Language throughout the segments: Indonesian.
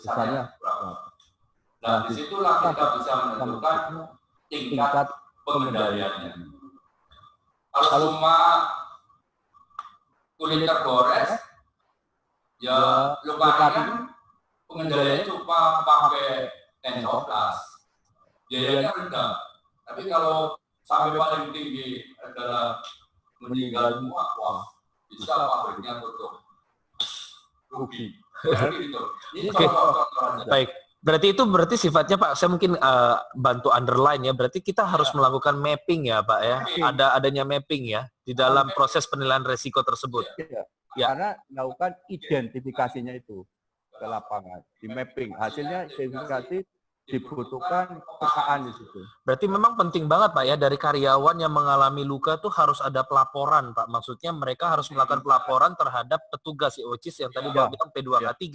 besarnya berapa. Nah, disitulah kita bisa menentukan tingkat pengendaliannya. Kalau cuma kulit tergores, ya lokasinya pengendaliannya cuma pakai tensoplas, biayanya rendah. Tapi kalau sampai paling tinggi adalah meninggal semua, wah, bisa pabriknya tutup, rugi. Gitu. Oke, baik. Berarti sifatnya Pak, saya mungkin bantu underline ya. Berarti kita harus melakukan mapping ya Pak ya. Adanya mapping ya di dalam proses penilaian resiko tersebut. Ya. Karena melakukan identifikasinya itu ke lapangan, di mapping. Hasilnya identifikasi dibutuhkan pekaan di situ. Berarti memang penting banget Pak ya, dari karyawan yang mengalami luka tuh harus ada pelaporan Pak. Maksudnya mereka harus melakukan pelaporan terhadap petugas which is yang tadi Bapak bilang P2K3,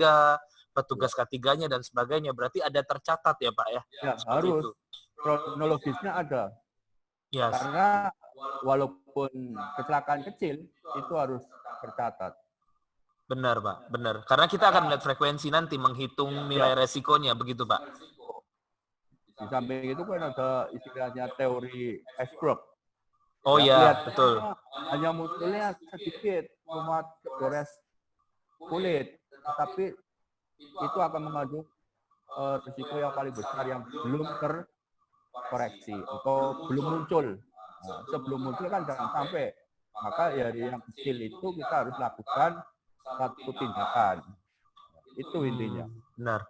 petugas K3-nya dan sebagainya. Berarti ada tercatat ya Pak ya? Ya, harus. Itu. Kronologisnya ada. Yes. Karena walaupun kecelakaan kecil itu harus tercatat. Benar Pak, benar. Karena kita akan melihat frekuensi nanti, menghitung nilai resikonya, begitu Pak? Di samping itu kan ada istilahnya teori iceberg. Oh iya, betul. Hanya munculnya sedikit, cuma gores kulit, tapi itu akan mengandung risiko yang paling besar yang belum terkoreksi atau belum muncul. Nah, sebelum muncul kan jangan sampai. Maka dari yang kecil itu kita harus lakukan satu tindakan. Itu intinya. Benar.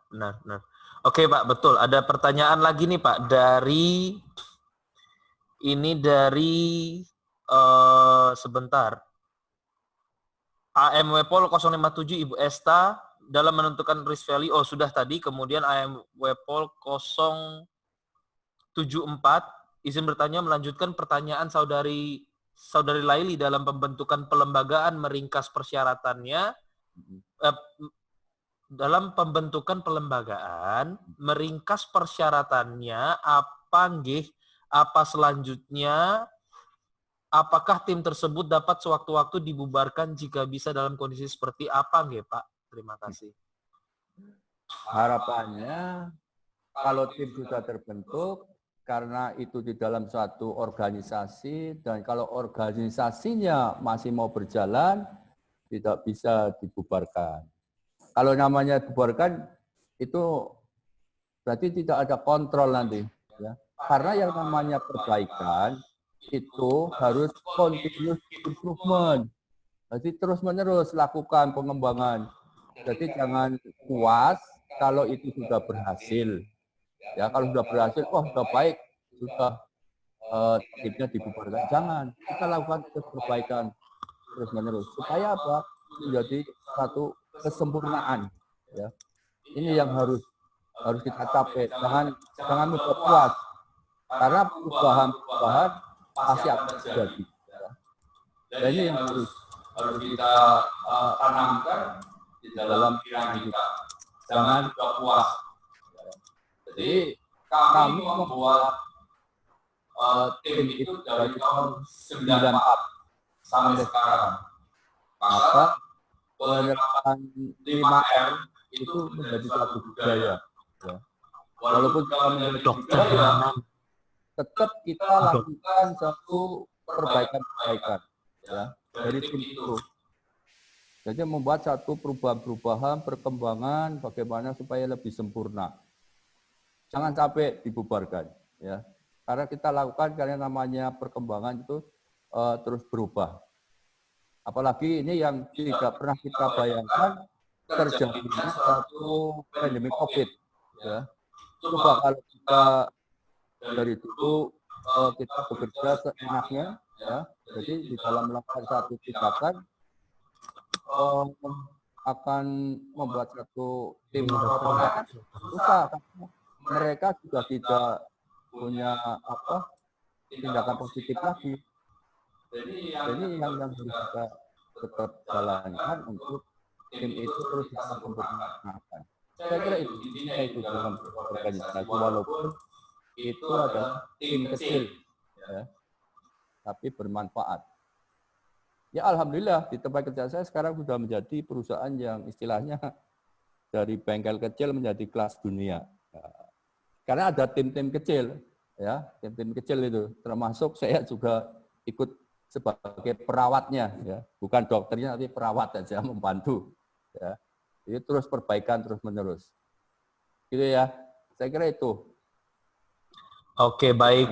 Oke Pak, betul. Ada pertanyaan lagi nih Pak dari sebentar. AMW Pol 057 Ibu Esta dalam menentukan risk value. Oh sudah tadi. Kemudian AMW Pol 074 izin bertanya melanjutkan pertanyaan saudari Laili dalam pembentukan pelembagaan meringkas persyaratannya. Dalam pembentukan pelembagaan meringkas persyaratannya apa selanjutnya, apakah tim tersebut dapat sewaktu-waktu dibubarkan jika bisa dalam kondisi seperti apa nggih Pak? Terima kasih. Harapannya kalau tim sudah terbentuk karena itu di dalam suatu organisasi dan kalau organisasinya masih mau berjalan tidak bisa dibubarkan. Kalau namanya dibubarkan itu berarti tidak ada kontrol nanti, ya. Karena yang namanya perbaikan itu harus continuous improvement. Jadi terus-menerus lakukan pengembangan. Jadi jangan puas kalau itu sudah berhasil. Ya, kalau sudah berhasil, oh sudah baik, sudah timnya dibubarkan. Jangan, kita lakukan terus perbaikan terus-menerus supaya apa? Menjadi satu kesempurnaan, ya. Ini yang harus kita capai. Jangan mudah puas, karena perubahan pasti akan terjadi. Ya. Dan ini yang harus kita tanamkan di dalam pikiran kita. Jangan mudah puas. Jadi kami membuat tim itu dari tahun 94 sampai sekarang. Maka penerapan 5R itu menjadi satu budaya. Ya. Walaupun kita menjadi budaya, tetap kita lakukan satu perbaikan-perbaikan ya, dari tim itu. Jadi membuat satu perubahan-perubahan, perkembangan bagaimana supaya lebih sempurna. Jangan sampai dibubarkan. Ya. Karena kita lakukan karena namanya perkembangan itu terus berubah. Apalagi ini yang tidak pernah kita bayangkan terjadinya satu pandemi COVID. Ya. Coba kalau kita dari dulu kita bekerja seenaknya, ya. Jadi di dalam melakukan satu tindakan akan membuat satu tim susah. Mereka juga tidak punya tindakan positif lagi. Jadi yang harus kita tetap jalankan untuk tim itu terus kita sempurnakan. Saya kira itu intinya itu dalam organisasi walaupun itu adalah tim kecil, ya, tapi bermanfaat. Ya alhamdulillah di tempat kerja saya sekarang sudah menjadi perusahaan yang istilahnya dari bengkel kecil menjadi kelas dunia. Karena ada tim-tim kecil, ya, tim-tim kecil itu, termasuk saya juga ikut sebagai perawatnya, ya, bukan dokternya tapi perawat saja membantu, ya. Jadi terus perbaikan terus menerus, gitu ya. Saya kira itu. Oke, baik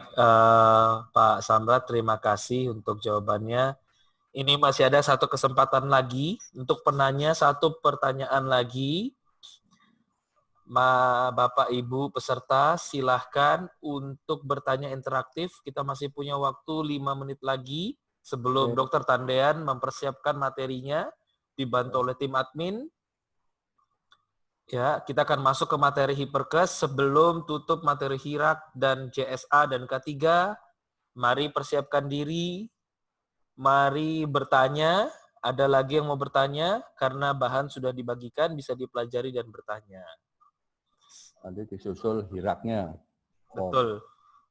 Pak Samrat, terima kasih untuk jawabannya. Ini masih ada satu kesempatan lagi untuk penanya, satu pertanyaan lagi. Bapak Ibu peserta silahkan untuk bertanya interaktif. Kita masih punya waktu 5 menit lagi sebelum Dr. Tandean mempersiapkan materinya dibantu oleh tim admin. Ya, kita akan masuk ke materi Hiperkes sebelum tutup materi Hirak dan JSA dan K3. Mari persiapkan diri. Mari bertanya. Ada lagi yang mau bertanya karena bahan sudah dibagikan, bisa dipelajari dan bertanya. Nanti disusul Hiraknya. Betul.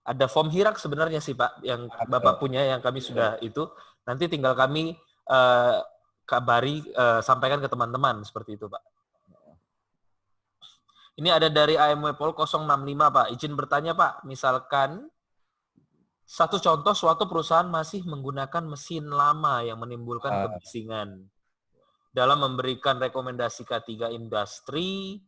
Ada form Hirak sebenarnya sih Pak, yang Bapak punya, yang kami sudah itu. Nanti tinggal kami kabari, sampaikan ke teman-teman seperti itu Pak. Ini ada dari AMW Pol 065 Pak. Izin bertanya Pak, misalkan satu contoh suatu perusahaan masih menggunakan mesin lama yang menimbulkan kebisingan. Dalam memberikan rekomendasi K3 industri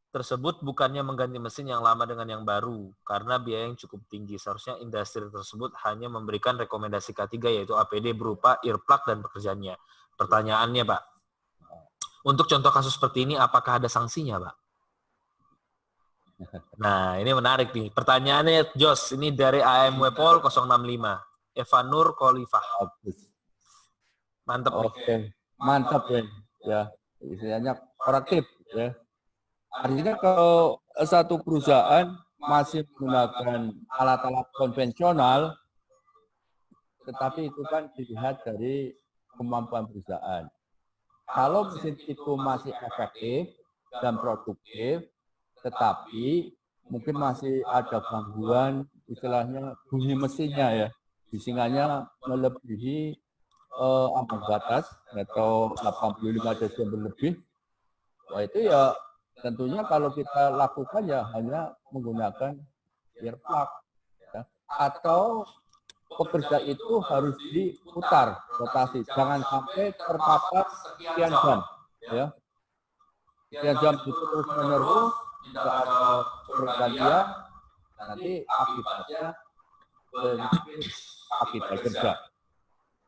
tersebut bukannya mengganti mesin yang lama dengan yang baru karena biaya yang cukup tinggi. Seharusnya industri tersebut hanya memberikan rekomendasi K3 yaitu APD berupa earplug dan pekerjaannya. Pertanyaannya Pak, untuk contoh kasus seperti ini apakah ada sanksinya Pak? Nah, ini menarik nih. Pertanyaannya, Jos, ini dari AMW Pol 065. Evanur Khalifah. Mantap. Oke, mantap ya. Istilahnya korektif ya. Artinya kalau satu perusahaan masih menggunakan alat-alat konvensional, tetapi itu kan dilihat dari kemampuan perusahaan. Kalau mesin itu masih efektif dan produktif, tetapi mungkin masih ada gangguan, istilahnya bunyi mesinnya ya, bisingannya melebihi ambang batas atau 85 desibel lebih. Wah itu ya tentunya kalau kita lakukan ya hanya menggunakan earplug, ya. Atau pekerja itu harus diputar rotasi, jangan sampai terpapar sekian jam, ya. Sekian jam itu terus menerus, tidak ada pergantian, nanti akibatnya penyakit akibat kerja.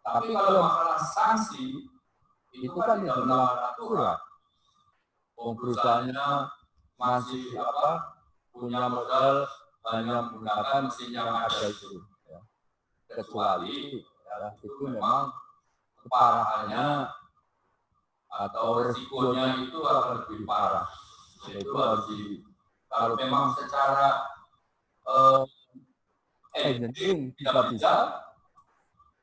Tapi kalau masalah sanksi, itu kan tidak melanggar aturan. Perusahaannya masih punya modal hanya menggunakan mesin yang ada itu. Ya. Kecuali ya, itu memang keparahannya atau resikonya itu akan lebih parah. Itu harus kalau memang secara engineering tidak bisa,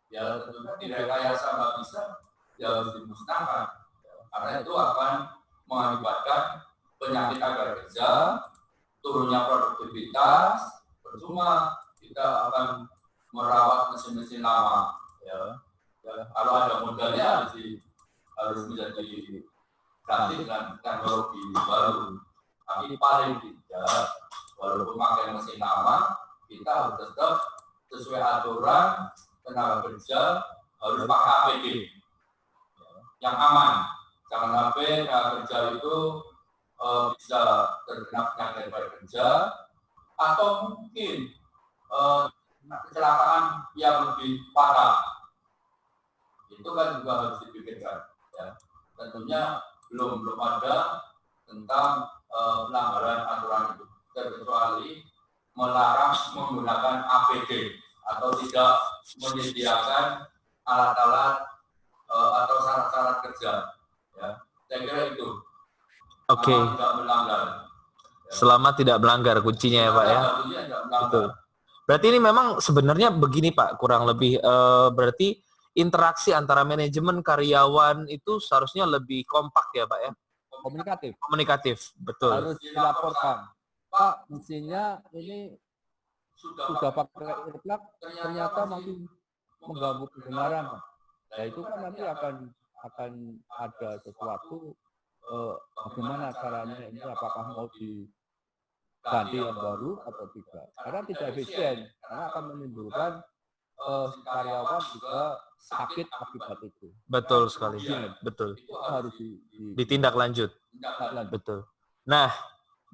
ya tentunya direkayasa nggak bisa, ya harus dimusnahkan. Karena itu akan mengakibatkan penyakit agar kerja, turunnya produktivitas, percuma kita akan merawat mesin-mesin lama. Ya. Kalau ada modalnya harus menjadi ganti dengan teknologi baru. Tapi paling tidak, walaupun pakai mesin lama, kita harus tetap sesuai aturan tenaga kerja harus pakai APD yang aman. Jangan sampai tenaga kerja itu bisa terkena penyakit pada kerja atau mungkin kecelakaan yang lebih parah. Itu kan juga harus dipikirkan. Ya. Tentunya belum ada tentang pelanggaran aturan itu, kecuali melarang menggunakan APD atau tidak menyediakan alat-alat atau syarat-syarat kerja. Ya, saya kira itu. Oke. Tidak melanggar. Ya. Selama tidak melanggar kuncinya ya Pak ya. Betul. Berarti ini memang sebenarnya begini Pak, kurang lebih berarti interaksi antara manajemen karyawan itu seharusnya lebih kompak ya Pak ya. Komunikatif, betul. Harus dilaporkan. Pak, mesinnya ini sudah pakai earplug, ternyata masih mengganggu pendengaran. Nah itu kan nanti akan ada sesuatu bagaimana caranya ini, apakah mau diganti yang baru atau tidak. Karena tidak efisien, karena akan menimbulkan karyawan juga sakit akibat itu. Betul sekali. Betul. Itu harus Ditindaklanjut. ditindaklanjut. Betul. Nah,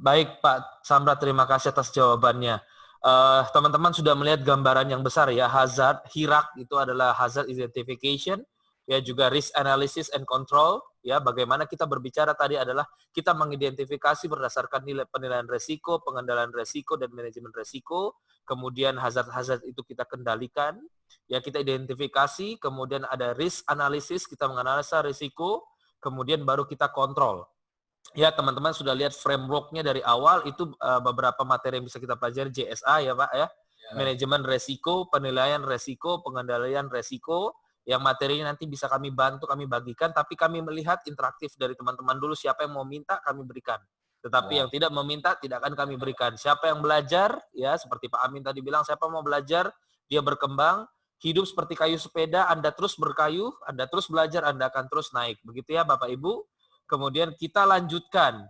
baik Pak Samrat, terima kasih atas jawabannya. Teman-teman sudah melihat gambaran yang besar ya, hazard, HIRAC itu adalah hazard identification, ya juga risk analysis and control, ya bagaimana kita berbicara tadi adalah kita mengidentifikasi berdasarkan penilaian resiko, pengendalian resiko dan manajemen resiko, kemudian hazard-hazard itu kita kendalikan, ya kita identifikasi, kemudian ada risk analysis, kita menganalisa risiko, kemudian baru kita kontrol. Ya, teman-teman sudah lihat framework-nya dari awal, itu beberapa materi yang bisa kita pelajari, JSA ya Pak ya. Manajemen resiko, penilaian resiko, pengendalian resiko, yang materinya nanti bisa kami bantu, kami bagikan, tapi kami melihat interaktif dari teman-teman dulu, siapa yang mau minta kami berikan. Tetapi yang tidak meminta tidak akan kami berikan. Siapa yang belajar, ya seperti Pak Amin tadi bilang, siapa mau belajar, dia berkembang, hidup seperti kayu sepeda, Anda terus berkayu, Anda terus belajar, Anda akan terus naik. Begitu ya Bapak Ibu. Kemudian kita lanjutkan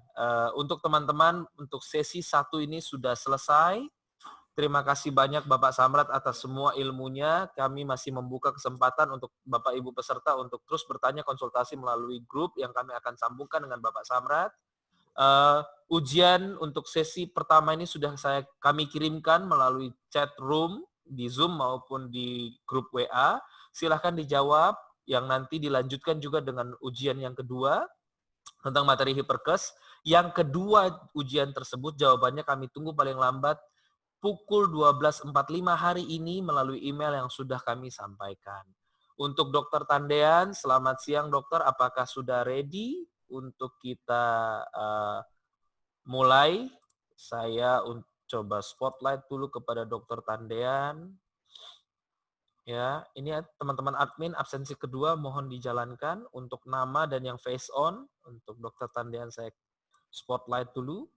untuk teman-teman, untuk sesi 1 ini sudah selesai. Terima kasih banyak Bapak Samrat atas semua ilmunya. Kami masih membuka kesempatan untuk Bapak Ibu peserta untuk terus bertanya, konsultasi melalui grup yang kami akan sambungkan dengan Bapak Samrat. Ujian untuk sesi pertama ini sudah kami kirimkan melalui chat room di Zoom maupun di grup WA. Silahkan dijawab, yang nanti dilanjutkan juga dengan ujian yang kedua tentang materi hiperkes. Yang kedua ujian tersebut jawabannya kami tunggu paling lambat pukul 12.45 hari ini melalui email yang sudah kami sampaikan. Untuk Dokter Tandean, selamat siang dokter, apakah sudah ready untuk kita mulai? Saya coba spotlight dulu kepada Dokter Tandean. Ya, ini teman-teman admin absensi kedua mohon dijalankan untuk nama dan yang face on. Untuk Dokter Tandean saya spotlight dulu.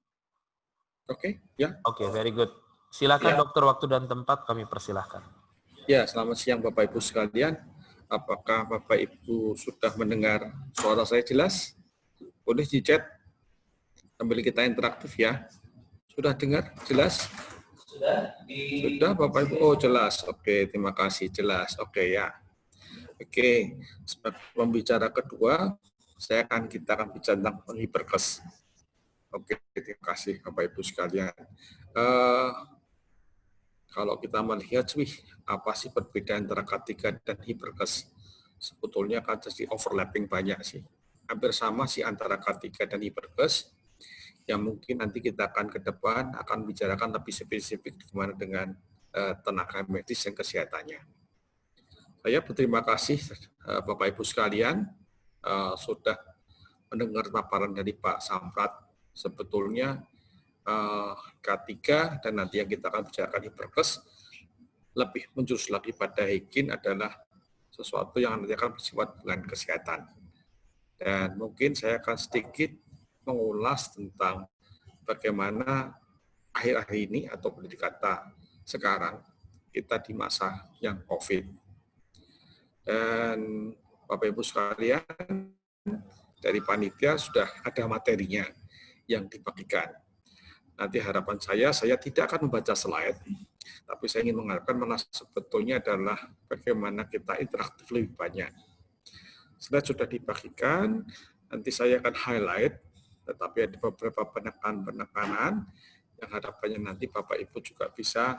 Oke, ya. Oke, very good. Silakan Ya. dokter, waktu dan tempat kami persilahkan. Ya, selamat siang Bapak Ibu sekalian. Apakah Bapak Ibu sudah mendengar suara saya jelas? Boleh di chat sambil kita interaktif ya. Sudah dengar jelas? Sudah Bapak Ibu? Oh jelas. Oke, terima kasih jelas. Oke ya. Oke, sebagai pembicara kedua, kita akan bicara tentang hiperkes. Oke, terima kasih Bapak Ibu sekalian. Kalau kita melihat, apa sih perbedaan antara K3 dan hiperkes? Sebetulnya kan jadi overlapping banyak sih. Hampir sama sih antara K3 dan hiperkes. Yang mungkin nanti kita akan ke depan akan bicarakan lebih spesifik bagaimana dengan tenaga medis dan kesehatannya. Saya berterima kasih Bapak Ibu sekalian sudah mendengar paparan dari Pak Samrat. Sebetulnya K3 dan nanti yang kita akan bicarakan hiperkes lebih menjurus lagi pada Hikin adalah sesuatu yang nanti akan bersifat dengan kesehatan. Dan mungkin saya akan sedikit mengulas tentang bagaimana akhir-akhir ini atau boleh dikata sekarang kita di masa yang COVID. Dan Bapak Ibu sekalian, dari panitia sudah ada materinya yang dibagikan. Nanti harapan saya tidak akan membaca slide, tapi saya ingin mengharapkan mana sebetulnya adalah bagaimana kita interaktif lebih banyak. Slide sudah dibagikan, nanti saya akan highlight, tetapi ada beberapa penekanan-penekanan yang harapannya nanti Bapak Ibu juga bisa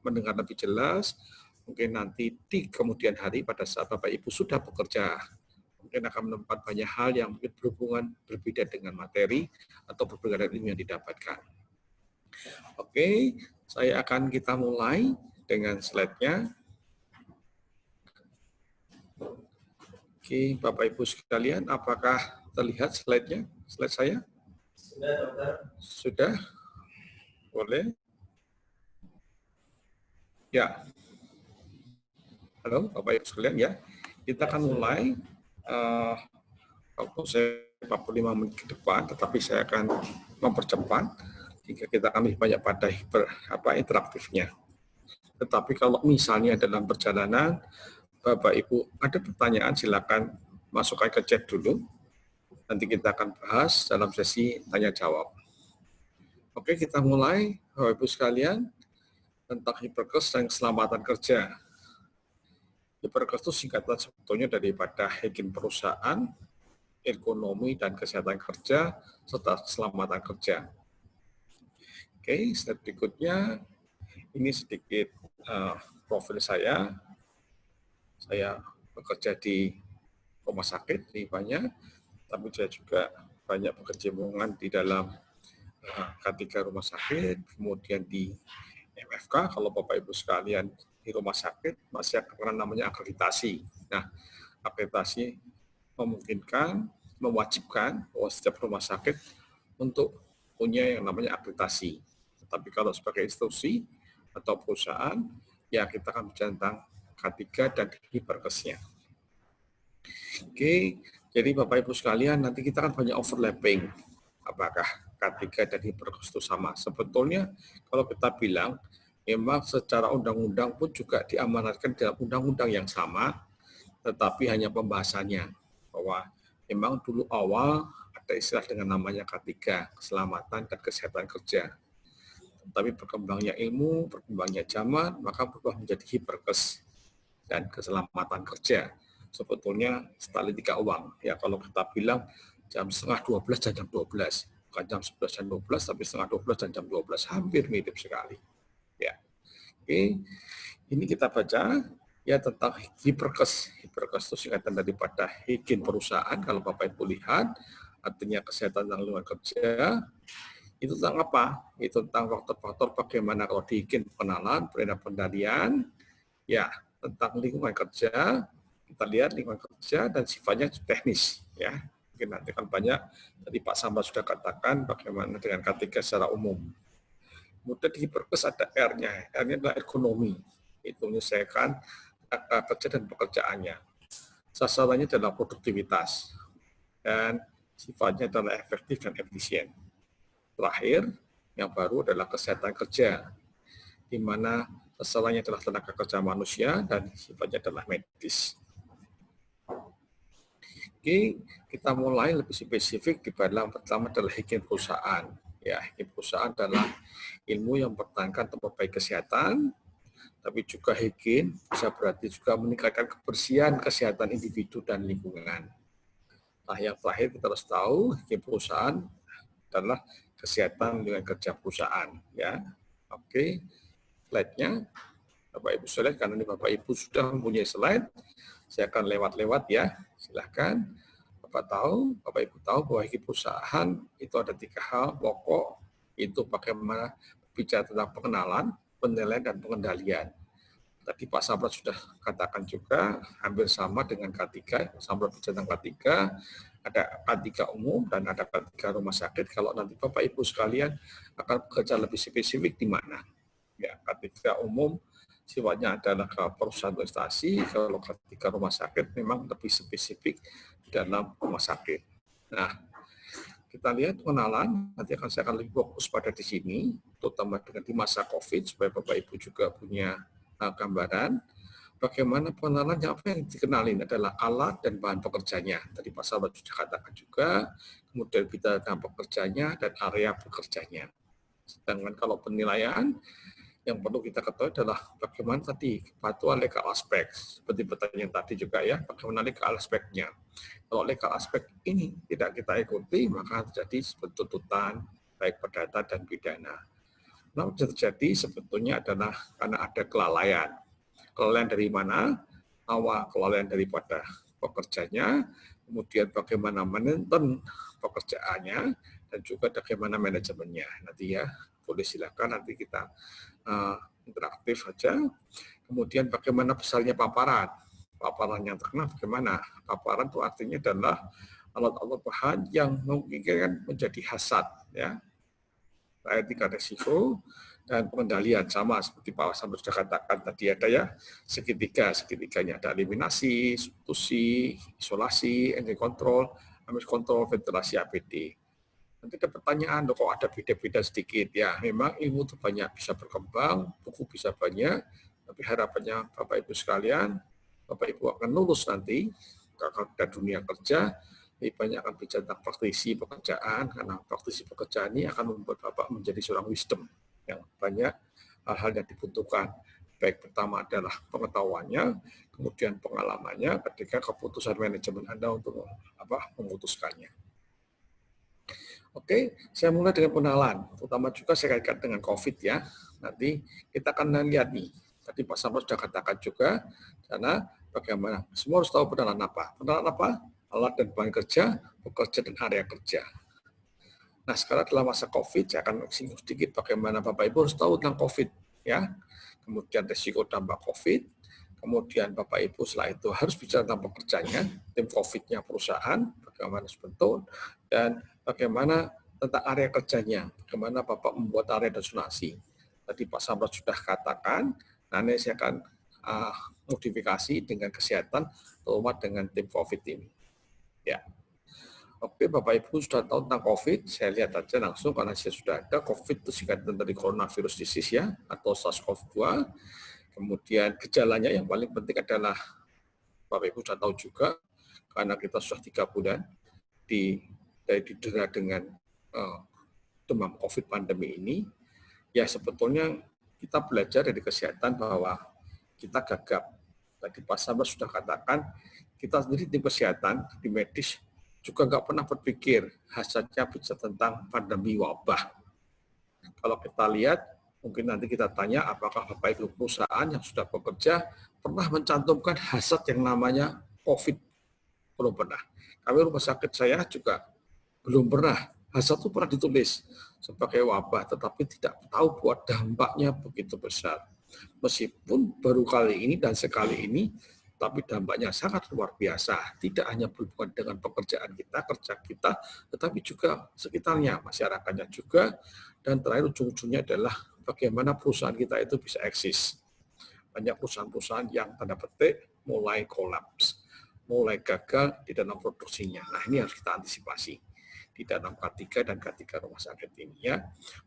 mendengar lebih jelas. Mungkin nanti di kemudian hari pada saat Bapak Ibu sudah bekerja, mungkin akan menemukan banyak hal yang mungkin berhubungan berbeda dengan materi atau berbeda dengan ilmu yang didapatkan. Oke, kita mulai dengan slide-nya. Oke, Bapak Ibu sekalian, apakah terlihat slide-nya? Slide saya? Sudah, dokter. Sudah? Boleh? Ya. Halo, Bapak Ibu sekalian ya. Kita akan mulai. Waktu saya 45 menit ke depan, tetapi saya akan mempercepat jika kita akan lebih banyak pada interaktifnya. Tetapi kalau misalnya dalam perjalanan, Bapak Ibu ada pertanyaan, silakan masukkan ke chat dulu. nanti kita akan bahas dalam sesi tanya jawab. Oke, kita mulai, Bapak Ibu sekalian, tentang Hiperkes dan keselamatan kerja. Hiperkes itu singkatan sebetulnya daripada higien perusahaan, ekonomi dan kesehatan kerja, serta keselamatan kerja. Oke, slide berikutnya, ini sedikit profil saya. Saya bekerja di rumah sakit, di banyak, tapi saya juga banyak berkecimpung di dalam K3 rumah sakit, kemudian di MFK, kalau Bapak Ibu sekalian di rumah sakit masih akan namanya akreditasi. Nah, akreditasi memungkinkan, mewajibkan bahwa setiap rumah sakit untuk punya yang namanya akreditasi. Tapi kalau sebagai institusi atau perusahaan, ya kita akan bicara tentang K3 dan Hiperkesnya. Oke, jadi Bapak Ibu sekalian, nanti kita akan banyak overlapping. Apakah K3 dan Hiperkes itu sama? Sebetulnya kalau kita bilang, memang secara undang-undang pun juga diamanatkan dalam undang-undang yang sama, tetapi hanya pembahasannya. Bahwa memang dulu awal ada istilah dengan namanya K3, keselamatan dan kesehatan kerja. Tapi berkembangnya ilmu, berkembangnya zaman, maka berubah menjadi Hiperkes dan keselamatan kerja. Sebetulnya setali 3 uang. Ya, kalau kita bilang jam setengah 12 dan jam 12. Bukan jam 11 dan 12, tapi setengah 12 dan jam 12. Hampir mirip sekali. Ya. Oke. Ini kita baca ya tentang Hiperkes. Hiperkes itu singkatan daripada higien perusahaan. Kalau Bapak Ibu lihat, artinya kesehatan dan lingkungan kerja. Itu tentang apa? Itu tentang faktor-faktor bagaimana kalau di higien pengenalan, pendalian, ya tentang lingkungan kerja. Kita lihat lingkungan kerja dan sifatnya teknis, ya. Mungkin nanti kan banyak, tadi Pak Samad sudah katakan bagaimana dengan K3 secara umum. Kemudian di Hiperkes ada R-nya. R-nya adalah ekonomi. Itu menyelesaikan kerja dan pekerjaannya. Sasarannya adalah produktivitas. Dan sifatnya adalah efektif dan efisien. Terakhir, yang baru adalah kesehatan kerja, di mana sasarannya adalah tenaga kerja manusia dan sifatnya adalah medis. Oke, kita mulai lebih spesifik di dalam pertama adalah higien perusahaan. Ya, higien perusahaan adalah ilmu yang mempertahankan tempat baik kesehatan, tapi juga higien bisa berarti juga meningkatkan kebersihan kesehatan individu dan lingkungan. Nah, yang terakhir kita harus tahu higien perusahaan adalah kesehatan dengan kerja perusahaan. Ya, oke, slide-nya Bapak Ibu sekalian, karena ini Bapak Ibu sudah mempunyai slide, saya akan lewat-lewat ya. Silahkan. Bapak Ibu tahu bahwa higien perusahaan itu ada 3 hal pokok, itu bagaimana bicara tentang pengenalan, penilaian, dan pengendalian. Tadi Pak Samad sudah katakan juga hampir sama dengan K3, Samad bicara tentang K3, ada K3 umum dan ada K3 rumah sakit. Kalau nanti Bapak Ibu sekalian akan bekerja lebih spesifik di mana? Ya, K3 umum sifatnya adalah ke perusahaan investasi, kalau ketika rumah sakit memang lebih spesifik dalam rumah sakit. Nah, kita lihat pengenalan, nanti saya akan lebih fokus pada di sini, terutama dengan di masa COVID, supaya Bapak Ibu juga punya gambaran, bagaimana pengenalan apa yang dikenalin adalah alat dan bahan pekerjanya. Tadi Pak Samad sudah katakan juga, kemudian kita tentang pekerjanya dan area bekerjanya. Sedangkan kalau penilaian, yang perlu kita ketahui adalah bagaimana tadi kepatuhan legal aspek. Seperti pertanyaan tadi juga ya, bagaimana legal aspeknya. Kalau legal aspek ini tidak kita ikuti, maka terjadi seperti tuntutan, baik perdata dan pidana. Nah, terjadi sebetulnya adalah karena ada kelalaian. Kelalaian dari mana? Awal kelalaian daripada pekerjanya, kemudian bagaimana menentukan pekerjaannya, dan juga bagaimana manajemennya. Nanti ya, boleh silakan nanti kita interaktif saja. Kemudian bagaimana besarnya paparan. Paparan yang terkena bagaimana? Paparan itu artinya adalah alat-alat bahan yang memungkinkan menjadi hasad. Ya. Etika resiko dan pengendalian sama seperti Pak Samad sudah katakan tadi ada ya segitiganya ada eliminasi, substitusi, isolasi, engine control, emission control, ventilasi APD. Nanti ada pertanyaan, kok ada beda-beda sedikit ya. Memang ilmu itu banyak bisa berkembang, buku bisa banyak, tapi harapannya Bapak Ibu sekalian, Bapak Ibu akan lulus nanti ke dunia kerja lebih banyak akan bicara tentang praktisi pekerjaan, karena praktisi pekerjaan ini akan membuat Bapak menjadi seorang wisdom yang banyak hal-hal yang dibutuhkan. Baik pertama adalah pengetahuannya, kemudian pengalamannya ketika keputusan manajemen Anda untuk memutuskannya. Oke, saya mulai dengan pengenalan, terutama juga saya kaitkan dengan COVID ya. Nanti kita akan lihat nih, tadi Pak Samro sudah katakan juga, karena bagaimana, semua harus tahu pengenalan apa. Pengenalan apa? Alat dan bahan kerja, pekerja dan area kerja. Nah, sekarang dalam masa COVID, saya akan singgung sedikit bagaimana Bapak Ibu harus tahu tentang COVID ya. Kemudian risiko dampak COVID, kemudian Bapak Ibu setelah itu harus bicara tentang pekerjanya, tim COVID-nya perusahaan, bagaimana sebentuk, dan bagaimana tentang area kerjanya, bagaimana Bapak membuat area dan zonasi. Tadi Pak Samrat sudah katakan, nanti saya akan modifikasi dengan kesehatan, terutama dengan tim COVID ini. Ya. Oke, Bapak Ibu sudah tahu tentang COVID, saya lihat aja langsung karena saya sudah ada. COVID itu singkatan dari coronavirus disease ya, atau SARS-CoV-2. Kemudian gejalanya yang paling penting adalah, Bapak Ibu sudah tahu juga, karena kita sudah 3 bulan didera dengan demam COVID pandemi ini, ya sebetulnya kita belajar dari kesehatan bahwa kita gagap. Tadi Pak Samrat sudah katakan, kita sendiri tim kesehatan, di medis, juga nggak pernah berpikir hasratnya bisa tentang pandemi wabah. Kalau kita lihat, mungkin nanti kita tanya apakah Bapak Ibu perusahaan yang sudah bekerja pernah mencantumkan hasrat yang namanya COVID? Belum pernah. Kami rumah sakit saya juga belum pernah. Hasrat itu pernah ditulis sebagai wabah, tetapi tidak tahu buat dampaknya begitu besar. Meskipun baru kali ini dan sekali ini, tapi dampaknya sangat luar biasa. Tidak hanya berhubungan dengan pekerjaan kita, kerja kita, tetapi juga sekitarnya, masyarakatnya juga. Dan terakhir ujung-ujungnya adalah bagaimana perusahaan kita itu bisa eksis. Banyak perusahaan-perusahaan yang tanda petik mulai kolaps, mulai gagal di dalam produksinya. Nah, ini harus kita antisipasi di dalam K3 dan K3 rumah sakit ini ya.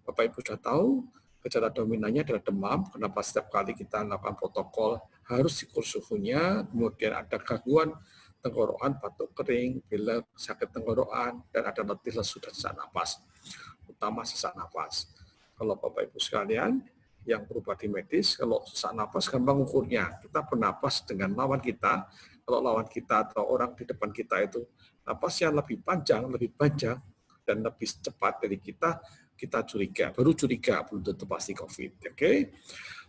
Bapak Ibu sudah tahu, gejala dominannya adalah demam. Kenapa setiap kali kita melakukan protokol harus diukur suhunya, kemudian ada gangguan tenggorokan, batuk kering, pilek, sakit tenggorokan, dan ada letih, lesu, dan sesak napas. Utama sesak napas. Kalau Bapak Ibu sekalian yang berubah di medis, kalau sesak napas gampang ukurnya. Kita bernapas dengan lawan kita. Kalau lawan kita atau orang di depan kita itu napasnya lebih panjang, lebih panjang, dan lebih cepat dari kita curiga. Baru curiga, belum tentu pasti COVID. Oke?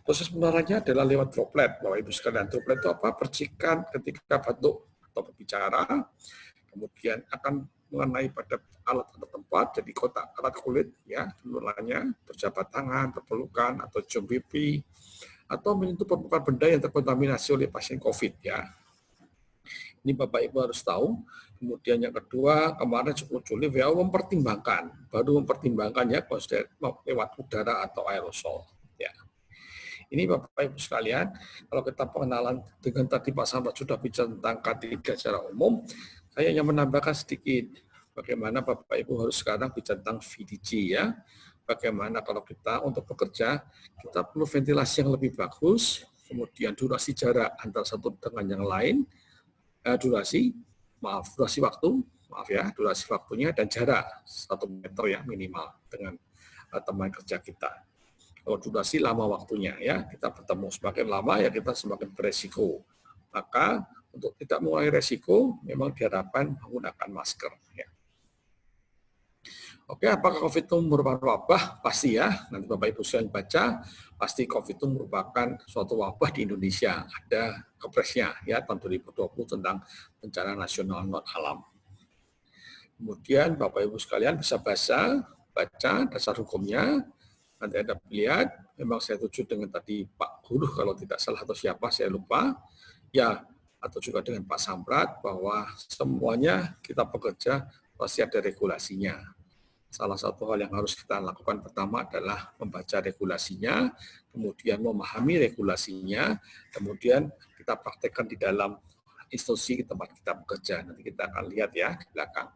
Proses penularannya adalah lewat droplet. Bapak Ibu sekalian, droplet itu apa? Percikan ketika batuk atau berbicara, kemudian akan mengenai pada alat atau tempat, jadi kotak alat kulit, ya, penularannya, berjabat tangan, berpelukan, atau cium pipi, atau menyentuh permukaan benda yang terkontaminasi oleh pasien COVID, ya. Ini Bapak Ibu harus tahu. Kemudian yang kedua, kemarin 10 Juli WHO baru mempertimbangkan ya lewat udara atau aerosol. Ya. Ini Bapak Ibu sekalian, kalau kita pengenalan dengan tadi Pak Samrat sudah bicara tentang K3 secara umum, saya hanya menambahkan sedikit bagaimana Bapak Ibu harus sekarang bicara tentang VDG ya. Bagaimana kalau kita untuk bekerja, kita perlu ventilasi yang lebih bagus, kemudian durasi jarak antara satu dengan yang lain, durasi waktunya dan jarak 1 meter ya minimal dengan teman kerja kita. Kalau durasi lama waktunya ya, kita bertemu semakin lama ya kita semakin beresiko. Maka untuk tidak mengurangi resiko memang diharapkan menggunakan masker ya. Oke, apakah COVID itu merupakan wabah? Pasti ya. Nanti Bapak Ibu sekalian baca, pasti COVID itu merupakan suatu wabah di Indonesia. Ada kepresnya ya tahun 2020 tentang bencana nasional non alam. Kemudian Bapak Ibu sekalian bisa baca dasar hukumnya. Nanti Anda lihat, memang saya setuju dengan tadi Pak Guru kalau tidak salah atau siapa saya lupa. Ya, atau juga dengan Pak Samrat bahwa semuanya kita bekerja pasti ada regulasinya. Salah satu hal yang harus kita lakukan pertama adalah membaca regulasinya, kemudian memahami regulasinya, kemudian kita praktekkan di dalam institusi tempat kita bekerja. Nanti kita akan lihat ya di belakang.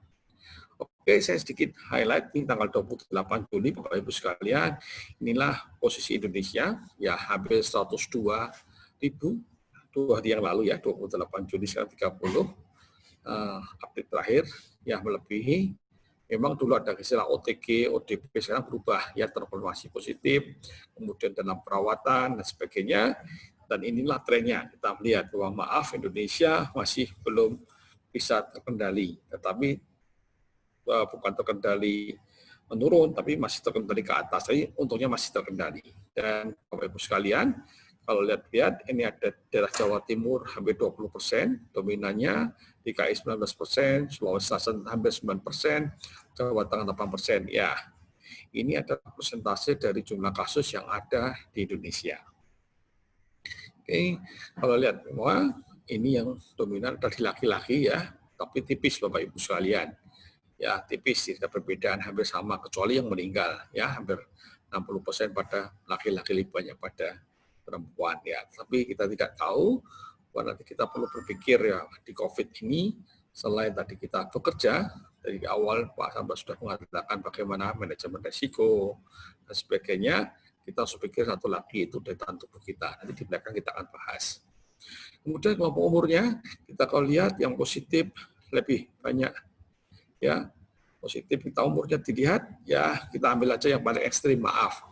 Oke, saya sedikit highlight ini tanggal 28 Juli, Bapak Ibu sekalian. Inilah posisi Indonesia, ya hampir 102.000, 2 hari yang lalu ya, 28 Juli sekarang 30. Update terakhir ya melebihi. Memang dulu ada istilah OTG, ODP, sekarang berubah ya, terkonfirmasi positif, kemudian dalam perawatan dan sebagainya. Dan inilah trennya. Kita melihat bahwa maaf Indonesia masih belum bisa terkendali, tetapi bukan terkendali menurun, tapi masih terkendali ke atas. Jadi untungnya masih terkendali. Dan Bapak Ibu sekalian, kalau lihat ini ada daerah Jawa Timur hampir 20%, dominannya, DKI 19%, Sulawesi Selatan hampir 9%, Jawa Tengah 8%. Ya, ini adalah persentase dari jumlah kasus yang ada di Indonesia. Oke, kalau lihat bahwa ini yang dominan dari laki-laki ya, tapi tipis Bapak Ibu sekalian. Ya, tipis, tidak perbedaan, hampir sama, kecuali yang meninggal. Ya, hampir 60% pada laki-laki, lebih banyak pada perempuan ya, tapi kita tidak tahu bahwa nanti kita perlu berpikir ya di COVID ini, selain tadi kita bekerja dari awal Pak Samba sudah mengatakan bagaimana manajemen risiko dan sebagainya, kita harus pikir satu lagi itu daya tahan tubuh kita. Nanti di belakang kita akan bahas. Kemudian kelompok umurnya kita kalau lihat yang positif lebih banyak ya, positif kita umurnya dilihat ya, kita ambil aja yang paling ekstrim, maaf.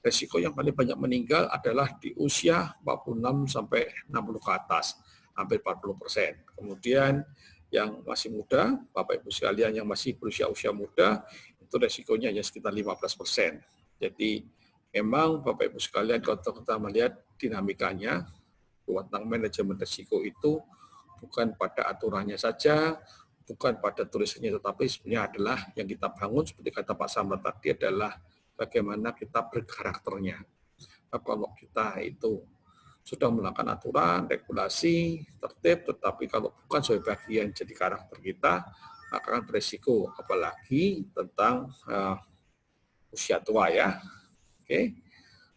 Resiko yang paling banyak meninggal adalah di usia 46 sampai 60 ke atas, hampir 40%. Kemudian yang masih muda, Bapak Ibu sekalian yang masih berusia usia muda, itu resikonya hanya sekitar 15%. Jadi memang Bapak Ibu sekalian kalau kita melihat dinamikanya, tentang manajemen resiko itu bukan pada aturannya saja, bukan pada tulisannya, tetapi sebenarnya adalah yang kita bangun seperti kata Pak Samrat tadi adalah bagaimana kita berkarakternya. Nah, kalau kita itu sudah melakukan aturan, regulasi, tertib, tetapi kalau bukan sebagai bagian jadi karakter kita, akan beresiko, apalagi tentang usia tua ya. Oke,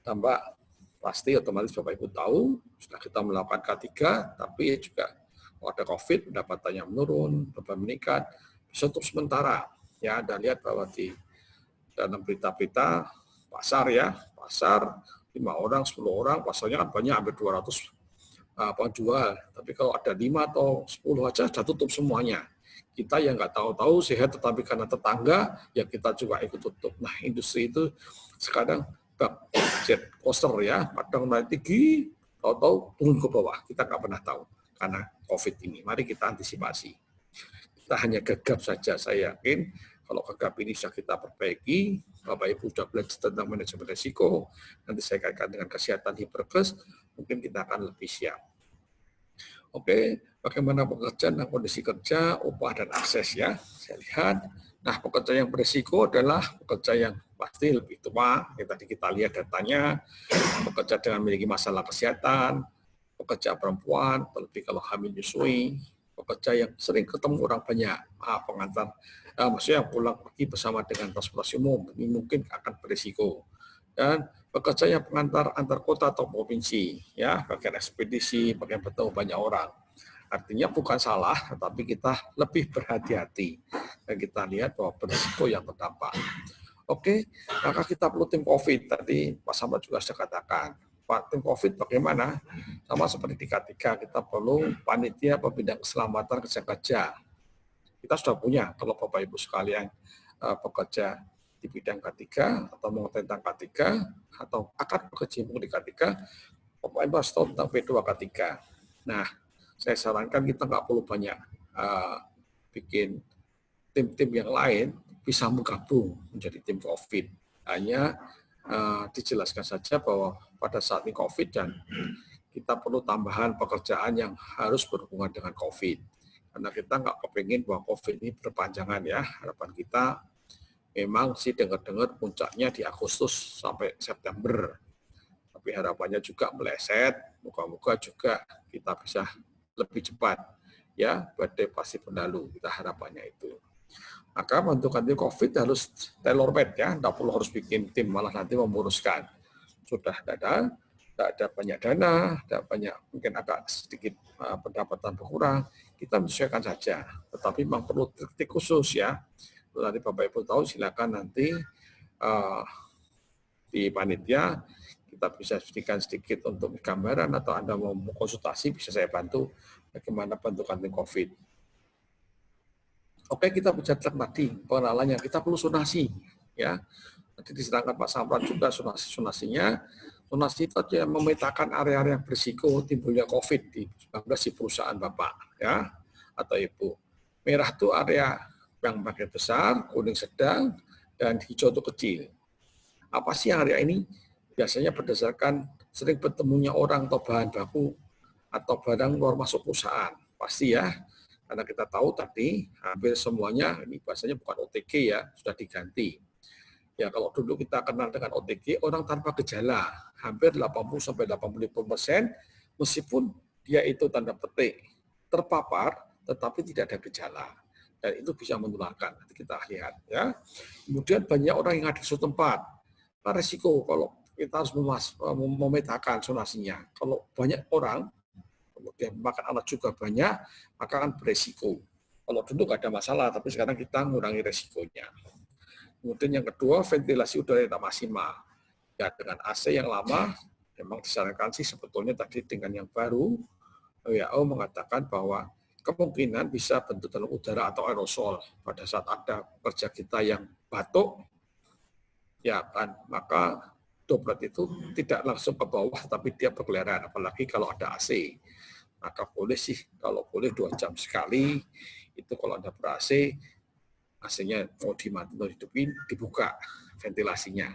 tambah pasti otomatis Bapak Ibu tahu, sudah kita melakukan K3, tapi juga kalau ada COVID, pendapatannya menurun, beban meningkat, bisa untuk sementara. Ya, Anda lihat bahwa di dalam berita-berita pasar ya, pasar 5 orang, 10 orang, pasarnya kan banyak, hampir 200 penjual. Tapi kalau ada 5 atau 10 aja, sudah tutup semuanya. Kita yang nggak tahu-tahu sehat, tetapi karena tetangga, ya kita juga ikut tutup. Nah, industri itu sekarang jet coaster ya, kadang naik tinggi, tahu-tahu turun ke bawah. Kita nggak pernah tahu karena COVID ini. Mari kita antisipasi. Kita hanya gegap saja, saya yakin. Kalau gegap ini bisa kita perbaiki, Bapak Ibu sudah belajar tentang manajemen risiko, nanti saya kaitkan dengan kesehatan hiperkes, mungkin kita akan lebih siap. Oke, bagaimana pekerjaan dan kondisi kerja, upah dan akses ya. Saya lihat, nah pekerja yang berisiko adalah pekerja yang pasti lebih tua, yang tadi kita lihat datanya, pekerja dengan memiliki masalah kesehatan, pekerja perempuan, terlebih kalau hamil menyusui, pekerja yang sering ketemu orang banyak, pengantar, maksudnya yang pulang pergi bersama dengan transportasi umum, ini mungkin akan berisiko. Dan pekerja yang pengantar antar kota atau provinsi, ya, bagian ekspedisi, bagian bertemu banyak orang. Artinya bukan salah, tetapi kita lebih berhati-hati. Dan kita lihat bahwa berisiko yang terdampak. Oke, maka kita perlu tim COVID. Tadi Pak Samad juga sudah katakan. Pak, tim COVID bagaimana? Sama seperti di K3, kita perlu panitia pembinaan keselamatan kerja. Kita sudah punya, kalau Bapak Ibu sekalian bekerja di bidang K3 atau mau tentang K3 atau akan berkecimpung di K3, Bapak Ibu harus tahu tentang P2 K3. Nah, saya sarankan kita nggak perlu banyak bikin tim-tim yang lain, bisa menggabung menjadi tim COVID. Hanya dijelaskan saja bahwa pada saat ini COVID dan kita perlu tambahan pekerjaan yang harus berhubungan dengan COVID. Karena kita nggak kepingin bahwa COVID ini berpanjangan ya. Harapan kita memang sih dengar-dengar puncaknya di Agustus sampai September. Tapi harapannya juga meleset, moga-moga juga kita bisa lebih cepat. Ya, badai pasti berlalu, kita harapannya itu. Maka bentukan tim COVID harus tailor-made ya, tidak perlu harus bikin tim, malah nanti memuruskan. Sudah tidak ada banyak dana, tidak banyak, mungkin agak sedikit pendapatan berkurang, kita menyesuaikan saja. Tetapi memang perlu trik khusus ya. Nanti Bapak Ibu tahu, silakan nanti di panitia kita bisa berikan sedikit untuk gambaran atau Anda mau konsultasi bisa saya bantu bagaimana bentukan tim COVID. Oke, kita bicara tadi pengenalannya, kita perlu zonasi, ya. Nanti diserahkan Pak Samran juga zonasinya. Zonasi itu aja memetakan area-area yang berisiko timbulnya COVID-19 di perusahaan Bapak, ya, atau Ibu. Merah itu area yang makin besar, kuning sedang, dan hijau itu kecil. Apa sih area ini? Biasanya berdasarkan sering bertemunya orang atau bahan baku atau barang luar masuk perusahaan. Pasti ya, karena kita tahu tadi hampir semuanya, ini bahasanya bukan OTG ya, sudah diganti. Ya kalau dulu kita kenal dengan OTG, orang tanpa gejala, hampir 80-85%, meskipun dia itu tanda petik terpapar, tetapi tidak ada gejala. Dan itu bisa menularkan, nanti kita lihat. Ya. Kemudian banyak orang yang ada di suatu tempat, resiko kalau kita harus memetakan zonasinya. Kalau banyak orang, kemudian makan anak juga banyak, maka akan beresiko. Kalau dulu nggak ada masalah, tapi sekarang kita mengurangi resikonya. Kemudian yang kedua, ventilasi udara yang tak maksimal. Ya, dengan AC yang lama, memang disarankan sih sebetulnya tadi dengan yang baru, WHO mengatakan bahwa kemungkinan bisa bentuk dalam udara atau aerosol pada saat ada pekerja kita yang batuk, ya kan, maka droplet itu tidak langsung ke bawah, tapi dia berkeliaran, apalagi kalau ada AC. Maka boleh sih, kalau boleh 2 jam sekali, itu kalau ada ber-AC, AC-nya mau dimati atau dihidupin, dibuka ventilasinya,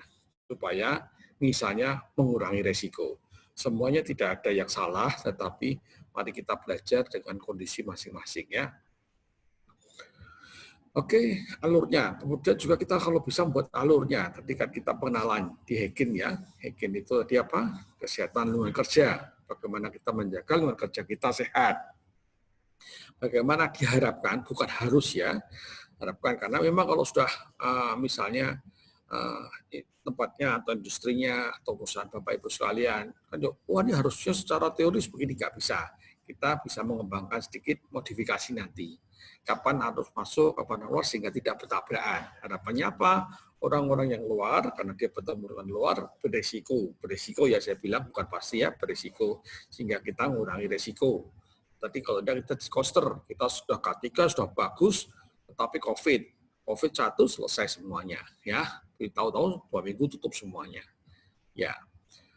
supaya misalnya mengurangi resiko. Semuanya tidak ada yang salah, tetapi mari kita belajar dengan kondisi masing-masing ya. Oke, alurnya. Kemudian juga kita kalau bisa membuat alurnya. Tadi kan kita pengenalan di Hegin ya. Hegin itu tadi apa? Kesehatan lingkungan kerja. Bagaimana kita menjaga lingkungan kerja kita sehat. Bagaimana diharapkan, bukan harus ya. Harapkan karena memang kalau sudah misalnya tempatnya atau industrinya atau perusahaan Bapak Ibu sekalian, kan wah ini harusnya secara teoris begini, nggak bisa. Kita bisa mengembangkan sedikit modifikasi nanti. Kapan harus masuk, kapan keluar, sehingga tidak bertabrakan. Harapannya apa? Orang-orang yang luar, karena dia bertemu dengan luar, beresiko. Beresiko ya saya bilang, bukan pasti ya, beresiko. Sehingga kita mengurangi resiko. Tadi kalau kita diskoster, kita sudah K3, sudah bagus, tetapi COVID 1 selesai semuanya. Ya, tahu-tahu 2 minggu tutup semuanya. Ya.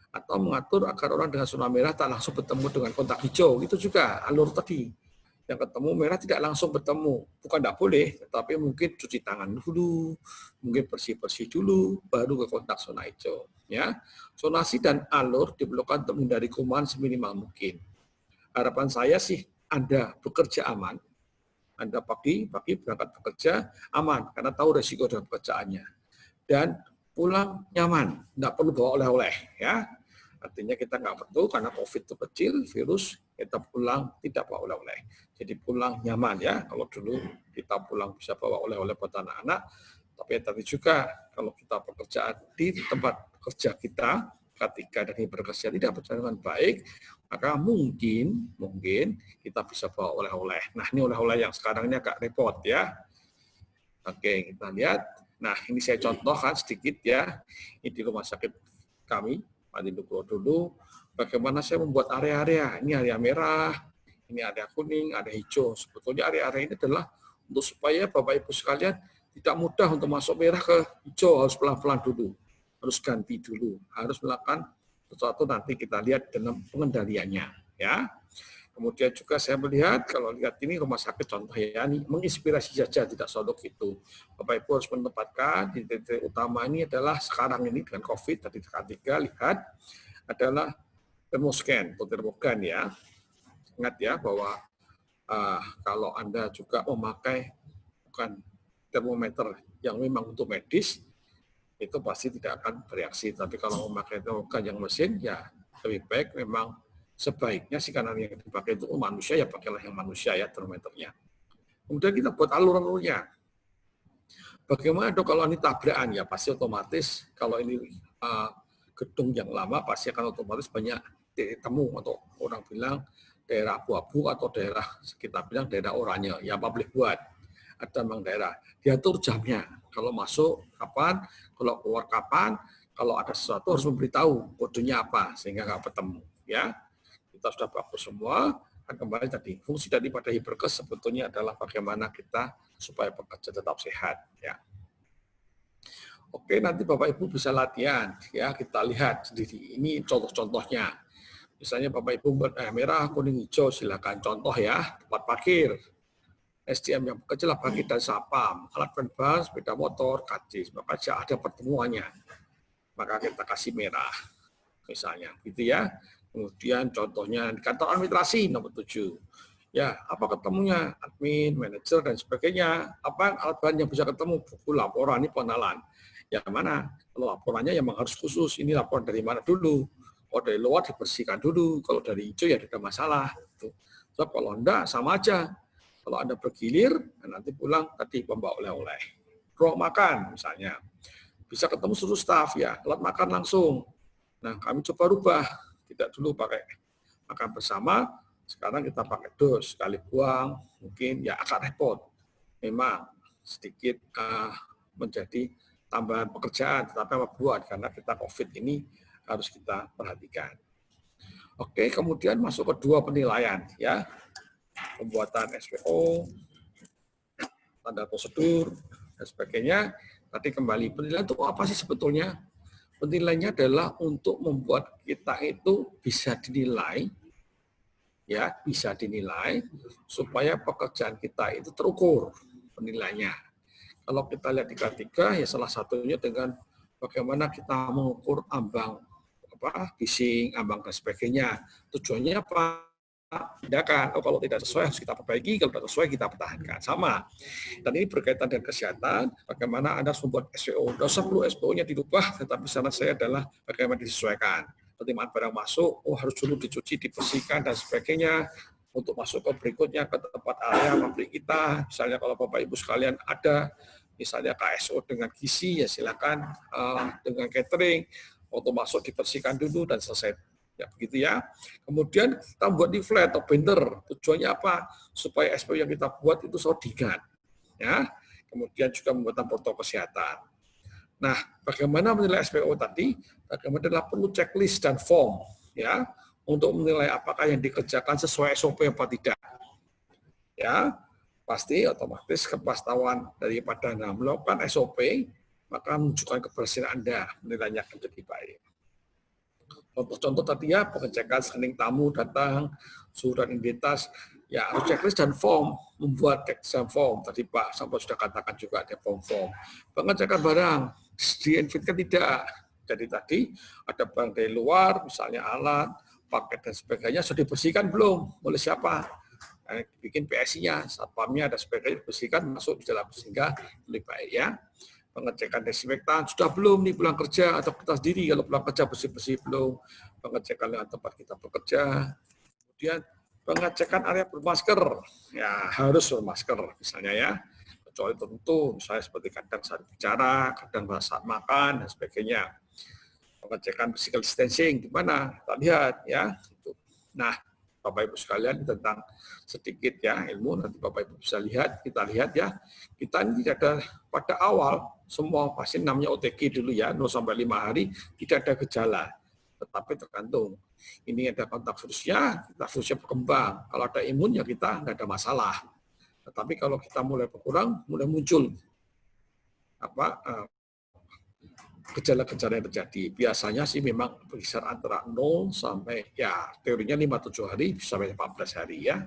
Atau mengatur agar orang dengan zona merah tak langsung bertemu dengan kontak hijau. Itu juga alur tadi. Yang ketemu merah tidak langsung bertemu. Bukan tidak boleh, tetapi mungkin cuci tangan dulu, mungkin bersih-bersih dulu, baru ke kontak zona hijau. Ya, zonasi dan alur diperlukan untuk menghindari kuman seminimal mungkin. Harapan saya sih Anda bekerja aman. Anda pagi berangkat bekerja aman, karena tahu resiko dalam pekerjaannya. Dan pulang nyaman, tidak perlu bawa oleh-oleh. Ya. Artinya kita nggak perlu, karena COVID itu kecil, virus, kita pulang tidak bawa oleh-oleh. Jadi pulang nyaman ya. Kalau dulu kita pulang bisa bawa oleh-oleh buat anak-anak, tapi tadi juga kalau kita pekerjaan di tempat kerja kita, ketika dari bekerja tidak berjalan dengan baik, maka mungkin kita bisa bawa oleh-oleh. Nah ini oleh-oleh yang sekarang ini agak repot ya. Oke, kita lihat. Nah ini saya contohkan sedikit ya. Ini di rumah sakit kami, Pak Dindukro dulu, bagaimana saya membuat area-area. Ini area merah, ini area kuning, area hijau. Sebetulnya area-area ini adalah untuk supaya Bapak Ibu sekalian tidak mudah untuk masuk merah ke hijau, harus pelan-pelan dulu. Harus ganti dulu, harus melakukan sesuatu nanti kita lihat dalam pengendaliannya. Ya. Kemudian juga saya melihat, kalau lihat ini rumah sakit contoh ya, ini menginspirasi saja, tidak selalu gitu. Bapak Ibu harus menempatkan di titik utama ini adalah sekarang ini dengan COVID, tadi ketiga lihat, adalah termoscan atau termogan ya. Ingat ya bahwa kalau Anda juga memakai bukan termometer yang memang untuk medis, itu pasti tidak akan bereaksi. Tapi kalau memakai termogan yang mesin, ya lebih baik memang sebaiknya sih, karena yang dipakai itu manusia, ya pakailah yang manusia ya termometernya. Kemudian kita buat alur-alurnya. Bagaimana dok kalau ini tabrakan? Ya pasti otomatis kalau ini gedung yang lama pasti akan otomatis banyak titik temu, atau orang bilang daerah abu-abu atau daerah kita bilang daerah oranye. Ya apa boleh buat? Ada memang daerah. Diatur jamnya. Kalau masuk kapan, kalau keluar kapan, kalau ada sesuatu harus memberitahu kodenya apa sehingga nggak bertemu. Ya. Kita sudah bagus semua, kembali tadi, fungsi daripada hiperkes sebetulnya adalah bagaimana kita supaya pekerja tetap sehat. Ya. Oke, nanti Bapak Ibu bisa latihan. Ya, kita lihat sendiri. Ini contoh-contohnya. Misalnya Bapak Ibu merah, kuning, hijau, silakan contoh ya. Tempat parkir, SDM yang bekerja lah parkir dan sapam, alat penerbangan, sepeda motor, karcis. Maka ada pertemuannya. Maka kita kasih merah. Misalnya, gitu ya. Kemudian contohnya di kantor administrasi nomor 7. Ya, apa ketemunya? Admin, manajer, dan sebagainya. Apa alat bahan yang bisa ketemu? Buku, laporan, ini pengenalan. Yang mana? Kalau laporannya memang harus khusus. Ini laporan dari mana dulu? Kalau dari luar dibersihkan dulu. Kalau dari hijau ya ada masalah. So, kalau enggak, sama aja. Kalau Anda bergilir, nanti pulang tadi membawa oleh-oleh. Ruang makan misalnya. Bisa ketemu seluruh staf ya. Alat makan langsung. Nah, kami coba rubah. Tidak dulu pakai makan bersama, sekarang kita pakai dos, sekali buang, mungkin ya agak repot. Memang sedikit menjadi tambahan pekerjaan, tetapi apa buat, karena kita COVID ini harus kita perhatikan. Oke, kemudian masuk ke 2 penilaian, ya. Pembuatan SPO, tanda prosedur, dan sebagainya. Tadi kembali, penilaian itu apa sih sebetulnya? Penilaiannya adalah untuk membuat kita itu bisa dinilai, ya bisa dinilai supaya pekerjaan kita itu terukur penilaiannya. Kalau kita lihat di K3 ya salah satunya dengan bagaimana kita mengukur ambang phishing, ambang dan sebagainya. Tujuannya apa? Tindakan. Kalau tidak sesuai harus kita perbaiki, kalau tidak sesuai kita pertahankan. Sama. Dan ini berkaitan dengan kesehatan, bagaimana Anda membuat SPO. Tidak usah perlu SPO-nya dirubah, tetapi saran saya adalah bagaimana disesuaikan. Penerimaan barang masuk, harus dulu dicuci, dibersihkan, dan sebagainya. Untuk masuk ke berikutnya, ke tempat area pabrik kita. Misalnya kalau Bapak Ibu sekalian ada, misalnya KSO dengan gizi, ya silakan dengan catering. Untuk masuk dibersihkan dulu dan selesai. Ya begitu ya. Kemudian kita buat di flat atau bender. Tujuannya apa? Supaya SPO yang kita buat itu sodingan. Ya. Kemudian juga membuat protokol kesehatan. Nah, bagaimana menilai SPO tadi? Bagaimana adalah perlu checklist dan form, ya, untuk menilai apakah yang dikerjakan sesuai SOP apa tidak. Ya, pasti otomatis kepastian daripada Anda melakukan SOP, maka menunjukkan keberhasilan Anda menilainya akan jadi baik. Contoh-contoh tadi ya, pengecekan screening tamu datang, suhu dan identitas, ya harus checklist dan form, membuat checklist dan form. Tadi Pak Sampo sudah katakan juga ada form-form. Pengecekan barang, diinfitkan tidak. Jadi tadi ada barang dari luar, misalnya alat, paket dan sebagainya, sudah dibersihkan belum? Oleh siapa? Bikin PSI-nya, satpamnya dan sebagainya dibersihkan, masuk di dalam sehingga lebih baik ya. Pengecekan desinfektan sudah belum nih pulang kerja atau kita sendiri kalau pulang kerja bersih-bersih belum, pengecekan dengan tempat kita bekerja, kemudian pengecekan area bermasker, ya harus bermasker misalnya ya, kecuali tentu misalnya seperti kadang saat bicara, kadang saat makan dan sebagainya. Pengecekan physical distancing gimana? Kita lihat ya. Nah, Bapak Ibu sekalian tentang sedikit ya ilmu nanti Bapak Ibu bisa lihat, kita lihat ya. Kita ini tidak ada pada awal semua pasien namanya OTG dulu ya 0 sampai 5 hari tidak ada gejala. Tetapi tergantung. Ini ada kontak virusnya, kita virusnya berkembang. Kalau ada imun ya kita nggak ada masalah. Tetapi kalau kita mulai berkurang, mulai muncul gejala-gejala yang terjadi. Biasanya sih memang berkisar antara 0 sampai ya teorinya 5-7 hari bisa sampai 14 hari ya.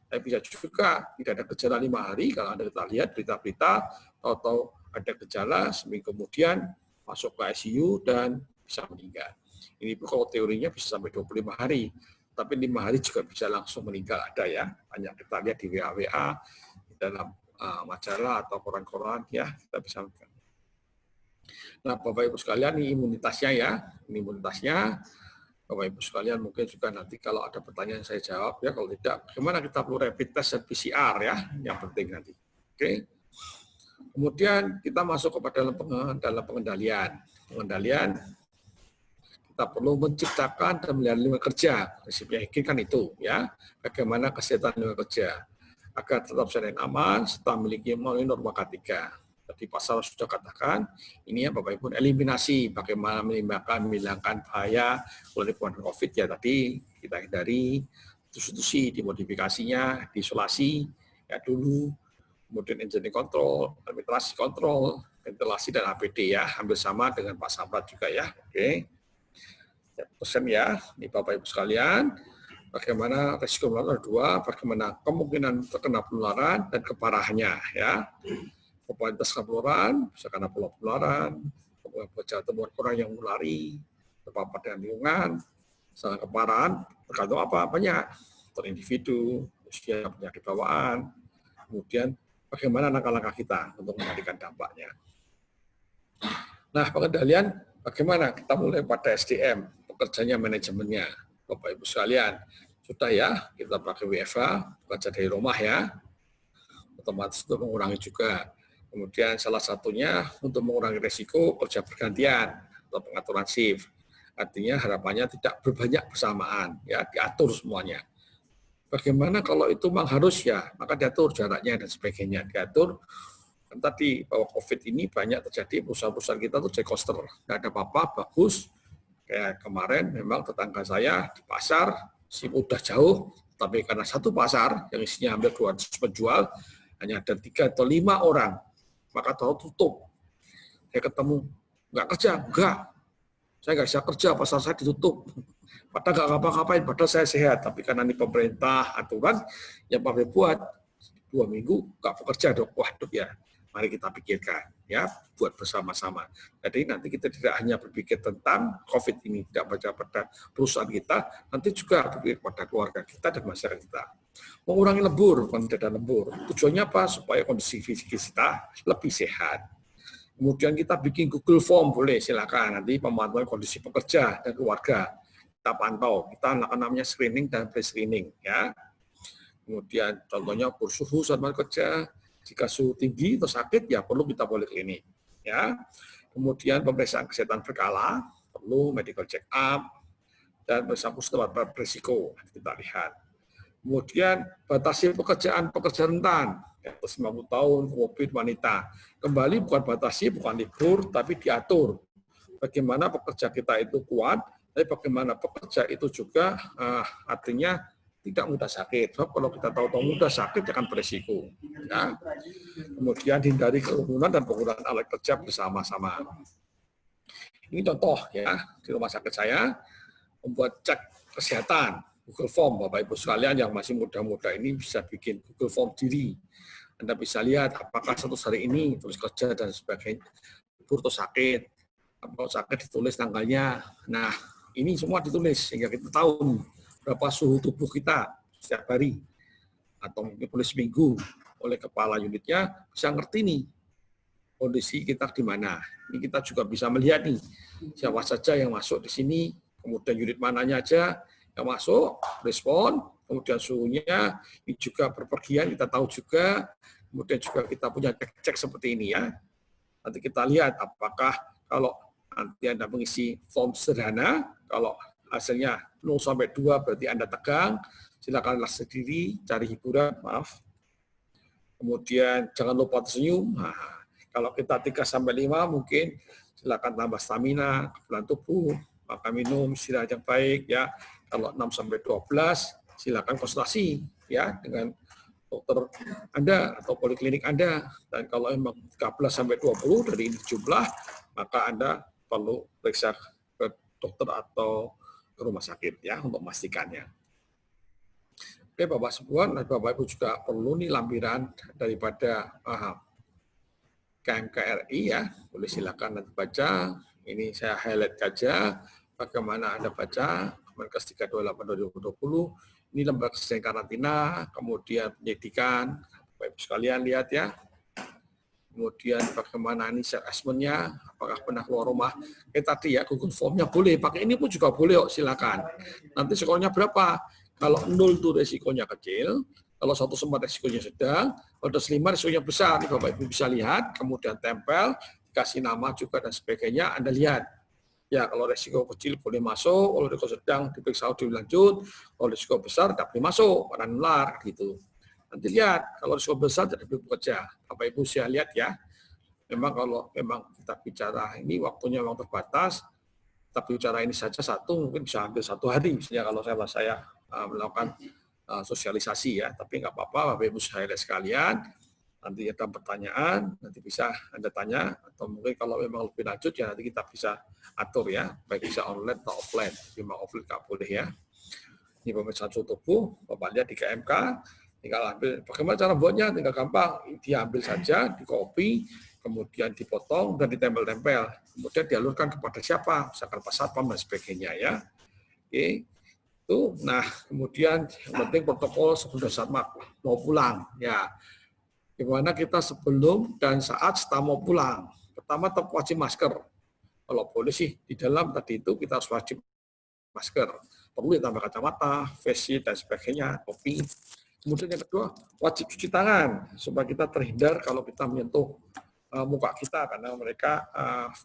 Tapi bisa juga tidak ada gejala 5 hari kalau Anda kita lihat berita-berita atau ada gejala seminggu kemudian masuk ke ICU dan bisa meninggal. Ini kalau teorinya bisa sampai 25 hari. Tapi 5 hari juga bisa langsung meninggal ada ya. Banyak kita lihat di WA di dalam majalah atau koran-koran ya kita bisa meninggal. Nah, Bapak Ibu sekalian, ini imunitasnya ya. Ini imunitasnya. Bapak Ibu sekalian mungkin juga nanti kalau ada pertanyaan saya jawab ya. Kalau tidak, bagaimana kita perlu rapid test dan PCR ya. Yang penting nanti. Oke. Kemudian kita masuk kepada dalam pengendalian. Pengendalian kita perlu menciptakan dan melihara lingkungan kerja. Prinsipnya kan itu ya. Bagaimana kesehatan lingkungan kerja agar tetap sehat dan aman serta memiliki norma K3. Tadi Pak Sarwo sudah katakan, ini ya Bapak Ibu, eliminasi, bagaimana menghilangkan bahaya oleh COVID ya tadi kita hindari, substitusi, dimodifikasinya, diisolasi ya dulu, kemudian engineering control, ventilasi control, ventilasi dan APD ya, hampir sama dengan Pak Samrat juga ya. Oke. Ya, pesan ya, ini Bapak Ibu sekalian, bagaimana risiko penularan dua, bagaimana kemungkinan terkena penularan dan keparahannya ya. Popularitas penularan, bisa karena pola penularan, temuan orang yang mulari, terpapar dengan lingkungan, misalnya keparahan, tergantung apa? Banyak, per individu, usia, penyakit bawaan, kemudian bagaimana langkah-langkah kita untuk mengendalikan dampaknya. Nah, pengendalian bagaimana? Kita mulai pada SDM, pekerjanya manajemennya. Bapak Ibu sekalian, sudah ya, kita pakai WFH, bekerja dari rumah ya, otomatis untuk mengurangi juga. Kemudian salah satunya untuk mengurangi risiko kerja bergantian atau pengaturan shift. Artinya harapannya tidak berbanyak bersamaan, ya diatur semuanya. Bagaimana kalau itu memang harus ya, maka diatur jaraknya dan sebagainya, diatur. Kan tadi bahwa COVID ini banyak terjadi, perusahaan-perusahaan kita tuh jadi coaster, nggak ada apa-apa, bagus. Kayak kemarin memang tetangga saya di pasar, sih udah jauh, tapi karena satu pasar yang isinya hampir 200 penjual, hanya ada 3 atau 5 orang, maka tahu tutup. Saya ketemu, nggak kerja, enggak. Saya nggak bisa kerja, pasar saya ditutup. Padahal nggak ngapa-ngapain, padahal saya sehat. Tapi karena ini pemerintah, aturan, yang pabrik buat 2 minggu nggak bekerja dong. Waduh ya, mari kita pikirkan ya, buat bersama-sama. Jadi nanti kita tidak hanya berpikir tentang COVID ini, tidak baca pada perusahaan kita, nanti juga berpikir pada keluarga kita dan masyarakat kita. Mengurangi lembur, bukan tidak lembur. Tujuannya apa? Supaya kondisi fisik kita lebih sehat. Kemudian kita bikin Google Form, boleh silakan. Nanti pemantauan kondisi pekerja dan keluarga. Kita pantau, kita namanya screening dan pre-screening. Ya. Kemudian contohnya ukur suhu saat kerja, jika suhu tinggi atau sakit, ya perlu kita poliklinik. Ya. Kemudian pemeriksaan kesehatan berkala, perlu medical check up, dan bersangkutan berisiko, kita lihat. Kemudian batasi pekerjaan rentan, atas 50 tahun, COVID, wanita. Kembali bukan batasi, bukan libur, tapi diatur. Bagaimana pekerja kita itu kuat, tapi bagaimana pekerja itu juga artinya tidak mudah sakit. Sebab kalau kita tahu mudah sakit akan berisiko. Ya. Kemudian hindari kerumunan dan penggunaan alat kerja bersama-sama. Ini contoh ya, di rumah sakit saya membuat cek kesehatan. Google Form, Bapak Ibu sekalian yang masih muda-muda ini bisa bikin Google Form diri. Anda bisa lihat apakah satu hari ini terus kerja dan sebagainya, libur atau sakit, kalau sakit ditulis tanggalnya. Nah, ini semua ditulis sehingga kita tahu berapa suhu tubuh kita setiap hari atau mungkin boleh seminggu. Oleh kepala unitnya bisa ngerti nih kondisi kita di mana. Ini kita juga bisa melihat nih siapa saja yang masuk di sini, kemudian unit mananya aja yang masuk, respon, kemudian suhunya, ini juga berpergian, kita tahu juga, kemudian juga kita punya cek seperti ini ya. Nanti kita lihat apakah kalau nanti Anda mengisi form sederhana, kalau hasilnya 0-2 berarti Anda tegang, silakanlah sendiri, cari hiburan, maaf. Kemudian jangan lupa tersenyum, nah, kalau kita 3-5 mungkin silakan tambah stamina, kebutuhan tubuh, makan minum, istirahat yang baik ya. Kalau 6-12 silakan konsultasi ya dengan dokter Anda atau poliklinik Anda. Dan kalau memang 13-20 dari ini jumlah, maka Anda perlu periksa ke dokter atau ke rumah sakit ya untuk memastikannya. Oke Bapak Sebuan dan Bapak Ibu juga perlu nih lampiran daripada KMKRI ya. Boleh silakan nanti baca. Ini saya highlight saja bagaimana Anda baca. Kemenkes 328/2020, ini lembaga kesehatan karantina, kemudian penyidikan, Bapak Ibu sekalian lihat ya. Kemudian bagaimana ini assessment-nya, apakah pernah keluar rumah. Tadi ya, Google Form-nya boleh, pakai ini pun juga boleh, silakan. Nanti skornya berapa? Kalau 0 itu resikonya kecil, kalau 1 sempat resikonya sedang, kalau 5 resikonya besar, ini Bapak Ibu bisa lihat, kemudian tempel, kasih nama juga dan sebagainya, Anda lihat. Ya, kalau risiko kecil boleh masuk, kalau risiko sedang diperiksa lebih lanjut, kalau risiko besar tidak boleh masuk, karena nular gitu. Nanti lihat, kalau risiko besar tidak boleh bekerja. Bapak Ibu saya lihat ya, memang kalau memang kita bicara ini waktunya memang terbatas, kita bicara ini saja mungkin bisa hampir 1 hari, misalnya kalau saya melakukan sosialisasi ya, tapi nggak apa-apa Bapak Ibu sekalian, nanti ada pertanyaan, nanti bisa Anda tanya, atau mungkin kalau memang lebih lanjut ya nanti kita bisa atur ya, baik bisa online atau offline, cuma offline nggak boleh ya. Ini pemeriksaan suhu tubuh, Bapak lihat di KMK, tinggal ambil, bagaimana cara buatnya, tinggal gampang, diambil saja, dikopi, kemudian dipotong dan ditempel-tempel, kemudian dialurkan kepada siapa, misalkan Pak Satpam dan sebagainya ya. Oke. Itu, nah kemudian yang penting protokol sebelum saat mau pulang ya. Gimana kita sebelum dan saat setelah mau pulang. Pertama tetap wajib masker. Kalau boleh sih di dalam tadi itu kita harus wajib masker. Perlu ditambah kacamata, face shield dan sebagainya, topi. Kemudian yang kedua wajib cuci tangan supaya kita terhindar kalau kita menyentuh muka kita karena mereka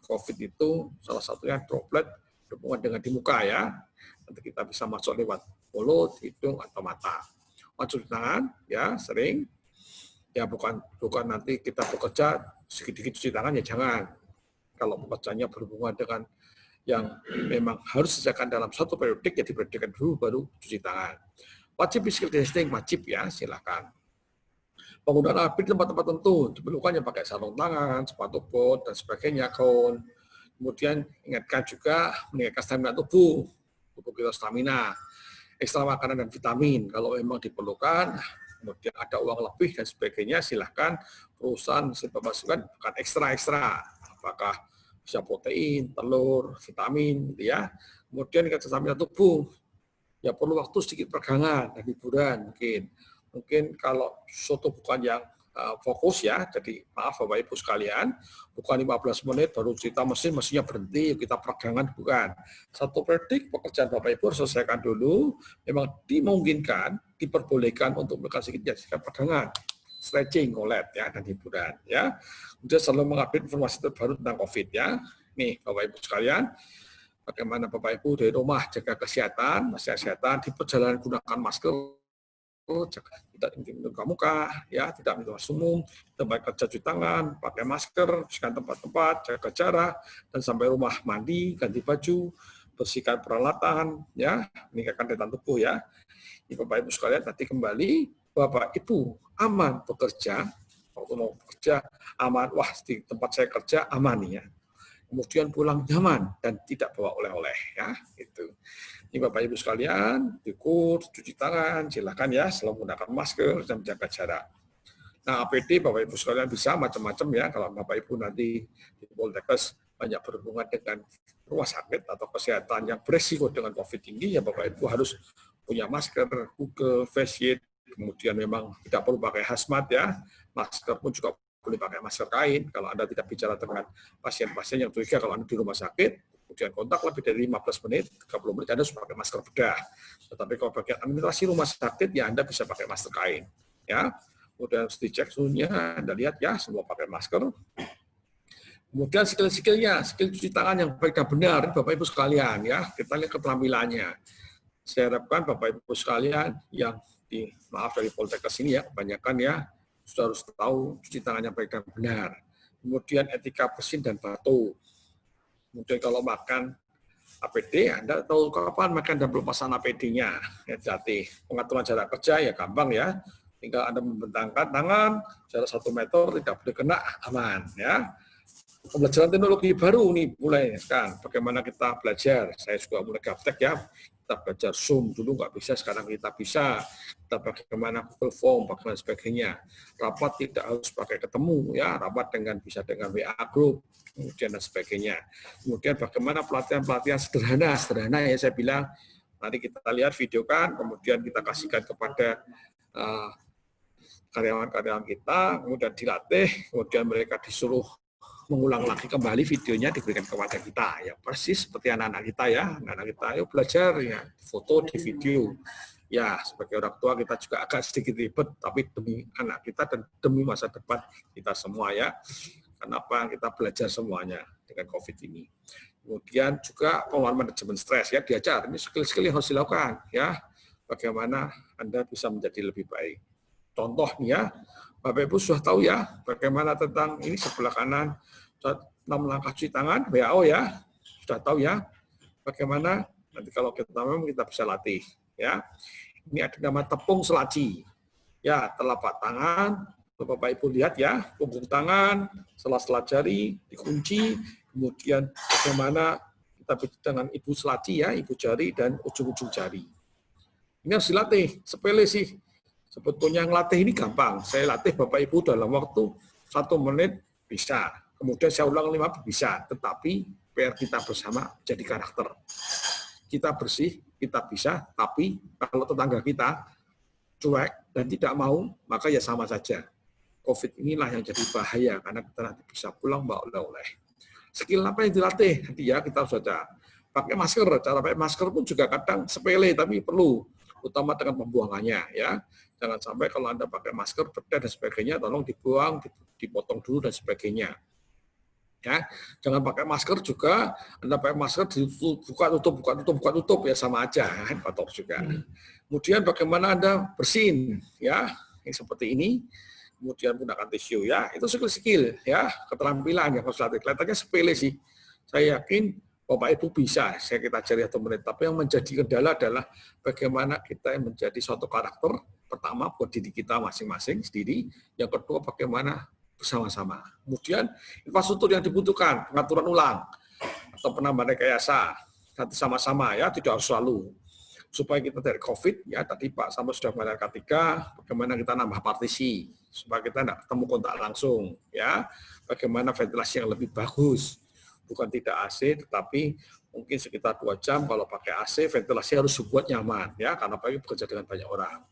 COVID itu salah satunya droplet berhubungan dengan di muka ya. Nanti kita bisa masuk lewat mulut, hidung, atau mata. Wajib cuci tangan, ya sering. Ya bukan nanti kita bekerja sedikit cuci tangan ya jangan. Kalau pekerjaannya berhubungan dengan yang memang harus diselesaikan dalam satu periodik, ya diperiodikan dulu baru cuci tangan. Wajib physical distancing, wajib ya, silakan. Penggunaan APD di tempat-tempat tertentu, diperlukannya pakai sarung tangan, sepatu bot, dan sebagainya, gaun. Kemudian ingatkan juga meningkatkan stamina tubuh kita stamina, ekstra makanan dan vitamin kalau memang diperlukan, kemudian ada uang lebih dan sebagainya, silahkan perusahaan masukkan bukan ekstra, apakah bisa protein, telur, vitamin, gitu ya. Kemudian meningkatkan stamina tubuh, ya perlu waktu sedikit peregangan dan hiburan mungkin kalau suatu bukan yang fokus ya, jadi maaf Bapak Ibu sekalian, bukan 15 menit baru cerita mesinnya berhenti, kita peregangan, bukan. Satu predik pekerjaan Bapak Ibu harus selesaikan dulu, memang dimungkinkan, diperbolehkan untuk melakukan sedikit peregangan, stretching, ngolet ya, dan hiburan ya. Kemudian selalu mengupdate informasi terbaru tentang COVID ya. Nih Bapak Ibu sekalian, bagaimana Bapak Ibu dari rumah jaga kesehatan, di perjalanan gunakan masker, tidak menyentuh muka, ya, tidak minum sumum, tempat kerja cuci tangan, pakai masker, bersihkan tempat-tempat, jaga jarak, dan sampai rumah mandi, ganti baju, bersihkan peralatan, ya, meningkatkan daya tahan tubuh, ya. Ini Bapak Ibu sekalian, tadi kembali, Bapak Ibu aman bekerja, waktu mau bekerja aman, wah di tempat saya kerja aman ya. Kemudian pulang nyaman dan tidak bawa oleh-oleh, ya, itu. Ini Bapak Ibu sekalian, diukur, cuci tangan, silakan ya, selalu menggunakan masker dan menjaga jarak. Nah, APD Bapak Ibu sekalian bisa macam-macam ya, kalau Bapak Ibu nanti di Poltekkes banyak berhubungan dengan rumah sakit atau kesehatan yang beresiko dengan COVID tinggi, ya Bapak Ibu harus punya masker, Google, face shield, kemudian memang tidak perlu pakai hazmat ya, masker pun juga boleh pakai masker kain, kalau Anda tidak bicara dengan pasien-pasien yang curiga kalau Anda di rumah sakit, kemudian kontak lebih dari 15 menit, 30 menit Anda harus pakai masker bedah. Tetapi kalau bagian administrasi rumah sakit, ya Anda bisa pakai masker kain. Ya. Kemudian harus dicek suhunya, Anda lihat ya, semua pakai masker. Kemudian skill-skillnya, skill cuci tangan yang baik dan benar, Bapak Ibu sekalian, ya, kita lihat keterampilannya. Saya harapkan Bapak Ibu sekalian yang dari Poltekkes ini ya, kebanyakan ya, sudah harus tahu cuci tangan yang baik dan benar. Kemudian etika bersin dan batuk. Kemudian kalau makan APD, Anda tahu kapan makan dan pelepasan APD-nya. Ya, jadi pengaturan jarak kerja ya gampang ya. Tinggal Anda membentangkan tangan, jarak 1 meter, tidak boleh kena, aman. Ya. Pembelajaran teknologi baru nih mulai sekarang. Bagaimana kita belajar? Saya juga mulai gaptek ya. Kita belajar Zoom dulu nggak bisa, sekarang kita bisa. Kita bagaimana Google Form, bagaimana sebagainya. Rapat tidak harus pakai ketemu ya, rapat bisa dengan WA group, kemudian dan sebagainya. Kemudian bagaimana pelatihan-pelatihan sederhana ya saya bilang. Nanti kita lihat video kan, kemudian kita kasihkan kepada karyawan-karyawan kita, kemudian dilatih, kemudian mereka disuruh mengulang lagi kembali videonya diberikan kepada kita ya, persis seperti anak-anak kita ya, anak-anak kita ayo belajar ya, foto di video ya. Sebagai orang tua kita juga agak sedikit ribet, tapi demi anak kita dan demi masa depan kita semua ya. Kenapa kita belajar semuanya dengan COVID ini. Kemudian juga pengelolaan manajemen stres ya, diajar ini skill-skill yang harus dilakukan ya, bagaimana Anda bisa menjadi lebih baik. Contoh nih ya, Bapak Ibu sudah tahu ya, bagaimana tentang ini sebelah kanan, 6 langkah cuci tangan, WHO ya, sudah tahu ya, bagaimana nanti kalau kita memang kita bisa latih ya. Ini ada nama tepung selaci. Ya, telapak tangan, Bapak Ibu lihat ya, punggung tangan, sela-sela jari dikunci, kemudian bagaimana kita bikin dengan ibu selaci ya, ibu jari dan ujung-ujung jari. Ini harus dilatih, sepele sih. Sebetulnya ngelatih ini gampang. Saya latih Bapak Ibu dalam waktu 1 menit bisa. Kemudian saya ulang 5 bisa. Tetapi PR kita bersama jadi karakter. Kita bersih, kita bisa. Tapi kalau tetangga kita cuek dan tidak mau, maka ya sama saja. COVID inilah yang jadi bahaya karena kita nanti bisa pulang bawa oleh-oleh. Skill apa yang dilatih? Nanti ya kita sudah pakai masker. Cara pakai masker pun juga kadang sepele tapi perlu, utama dengan pembuangannya ya. Jangan sampai kalau Anda pakai masker, bedah dan sebagainya, tolong dibuang, dipotong dulu dan sebagainya. Ya, jangan pakai masker juga, Anda pakai masker buka tutup ya sama aja, kotor juga. Kemudian bagaimana Anda bersihin ya, yang seperti ini. Kemudian gunakan tisu ya, itu skill ya, keterampilan yang harus latih. Kelihatannya sepele sih. Saya yakin Bapak Ibu bisa, kita ajari 1 menit. Tapi yang menjadi kendala adalah bagaimana kita menjadi suatu karakter. Pertama, buat diri kita masing-masing sendiri. Yang kedua, bagaimana bersama-sama. Kemudian, infrastruktur yang dibutuhkan, pengaturan ulang, atau penambahan rekayasa. Nanti sama-sama ya, tidak harus selalu. Supaya kita dari COVID, ya tadi Pak Samad sudah mengatakan bagaimana kita nambah partisi, supaya kita tidak ketemu kontak langsung. Ya, bagaimana ventilasi yang lebih bagus. Bukan tidak AC, tetapi mungkin sekitar 2 jam kalau pakai AC, ventilasi harus dibuat nyaman, ya, karena pagi bekerja dengan banyak orang.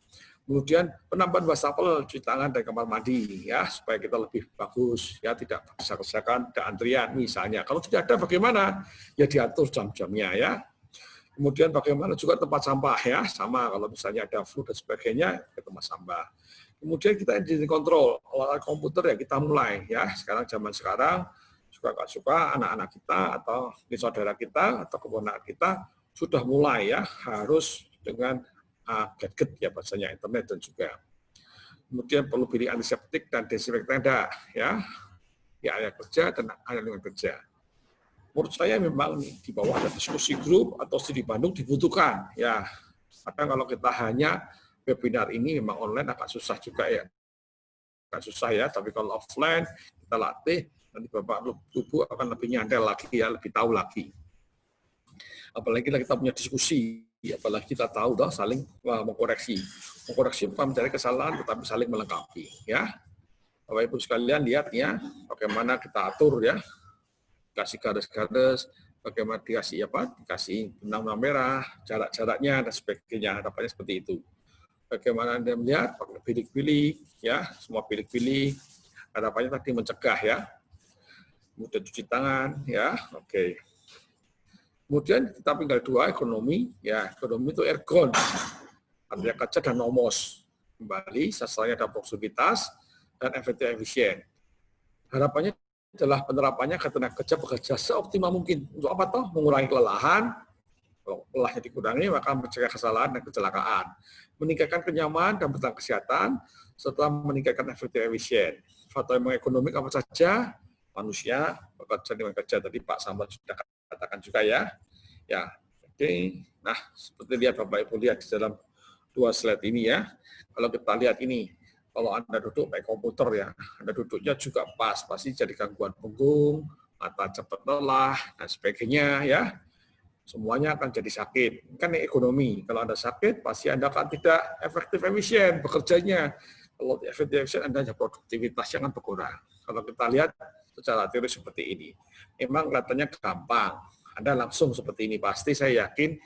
Kemudian penambahan wastafel, cuci tangan dan kamar mandi, ya, supaya kita lebih bagus, ya, tidak desak-desakan, tidak antrian, misalnya. Kalau tidak ada bagaimana? Ya diatur jam-jamnya, ya. Kemudian bagaimana juga tempat sampah, ya, sama kalau misalnya ada flu dan sebagainya, ke tempat sampah. Kemudian kita engine kontrol, alat komputer ya kita mulai, ya, zaman sekarang, suka anak-anak kita atau saudara kita atau keponakan kita sudah mulai ya harus dengan gadget ya bahasanya internet dan juga kemudian perlu pilih antiseptik dan desinfektan ya di area kerja dan area lingkungan kerja. Menurut saya memang di bawah ada diskusi grup atau studi Bandung dibutuhkan ya. Kadang kalau kita hanya webinar ini memang online agak susah juga ya. Agak susah ya, tapi kalau offline kita latih nanti Bapak Ibu akan lebih nyantel lagi ya, lebih tahu lagi. Apalagi kita punya diskusi, apalagi kita tahu dah saling mengkoreksi. Mengkoreksi bukan mencari kesalahan, tetapi saling melengkapi. Ya, Bapak Ibu sekalian lihat ya, bagaimana kita atur ya, kasih garis-garis, bagaimana dikasih dikasih benang merah, jarak-jaraknya dan sebagainya. Harapannya seperti itu. Bagaimana Anda melihat, pakai bilik-bilik, ya, semua bilik-bilik. Harapannya tadi mencegah ya. Kemudian cuci tangan, ya, oke. Kemudian kita tinggal 2, ekonomi, ya, ekonomi itu ergon, artinya kerja dan nomos. Kembali, sasarannya ada produktivitas dan efektif efisien. Harapannya adalah penerapannya ke tenaga kerja bekerja seoptimal mungkin. Untuk apa toh? Mengurangi kelelahan, kalau lelahnya dikurangi, maka mencegah kesalahan dan kecelakaan. Meningkatkan kenyamanan dan bertahan kesehatan, serta meningkatkan efektif efisien. Faktor yang ekonomi apa saja? Manusia bekerja dengan kerja tadi Pak Samad sudah katakan juga ya. Ya, oke. Nah, seperti lihat Bapak Ibu lihat di dalam 2 slide ini ya. Kalau kita lihat ini, kalau Anda duduk pakai komputer ya, Anda duduknya juga pas, pasti jadi gangguan punggung, mata cepat lelah dan sebagainya ya. Semuanya akan jadi sakit. Kan ekonomi. Kalau Anda sakit, pasti Anda akan tidak efektif efisien bekerjanya. Kalau efektif efisien, Anda hanya produktivitasnya akan berkurang. Kalau kita lihat secara teori seperti ini. Memang kelihatannya gampang. Anda langsung seperti ini. Pasti saya yakin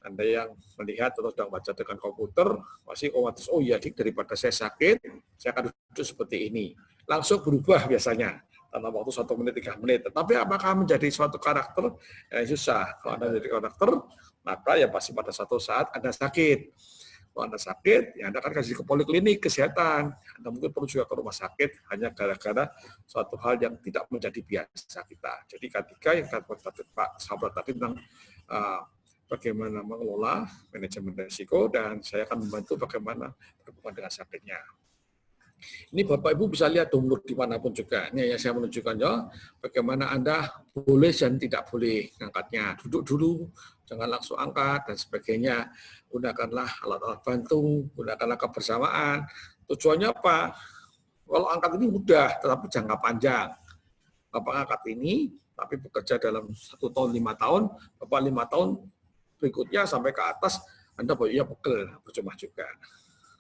Anda yang melihat atau sedang baca dengan komputer, pasti otomatis, oh iya, daripada saya sakit, saya akan duduk seperti ini. Langsung berubah biasanya. Dalam waktu 1 menit, 3 menit. Tetapi apakah menjadi suatu karakter? Ya, susah. Kalau Anda menjadi karakter, maka ya pasti pada suatu saat Anda sakit. Kalau Anda sakit, ya Anda akan kasih ke poliklinik kesehatan. Anda mungkin perlu juga ke rumah sakit hanya gara-gara suatu hal yang tidak menjadi biasa kita. Jadi ketika yang Pak Sahabat tadi tentang bagaimana mengelola manajemen risiko dan saya akan membantu bagaimana berhubungan dengan sakitnya. Ini Bapak Ibu bisa lihat download dimanapun juga. Ini yang saya menunjukkan ya, bagaimana Anda boleh dan tidak boleh ngangkatnya. Duduk dulu, jangan langsung angkat dan sebagainya. Gunakanlah alat-alat bantu, gunakanlah kebersamaan. Tujuannya apa? Kalau angkat ini mudah, tetapi jangka panjang. Bapak angkat ini, tapi bekerja dalam 1 tahun, 5 tahun, Bapak 5 tahun berikutnya sampai ke atas, Anda bajunya pegel, percuma juga.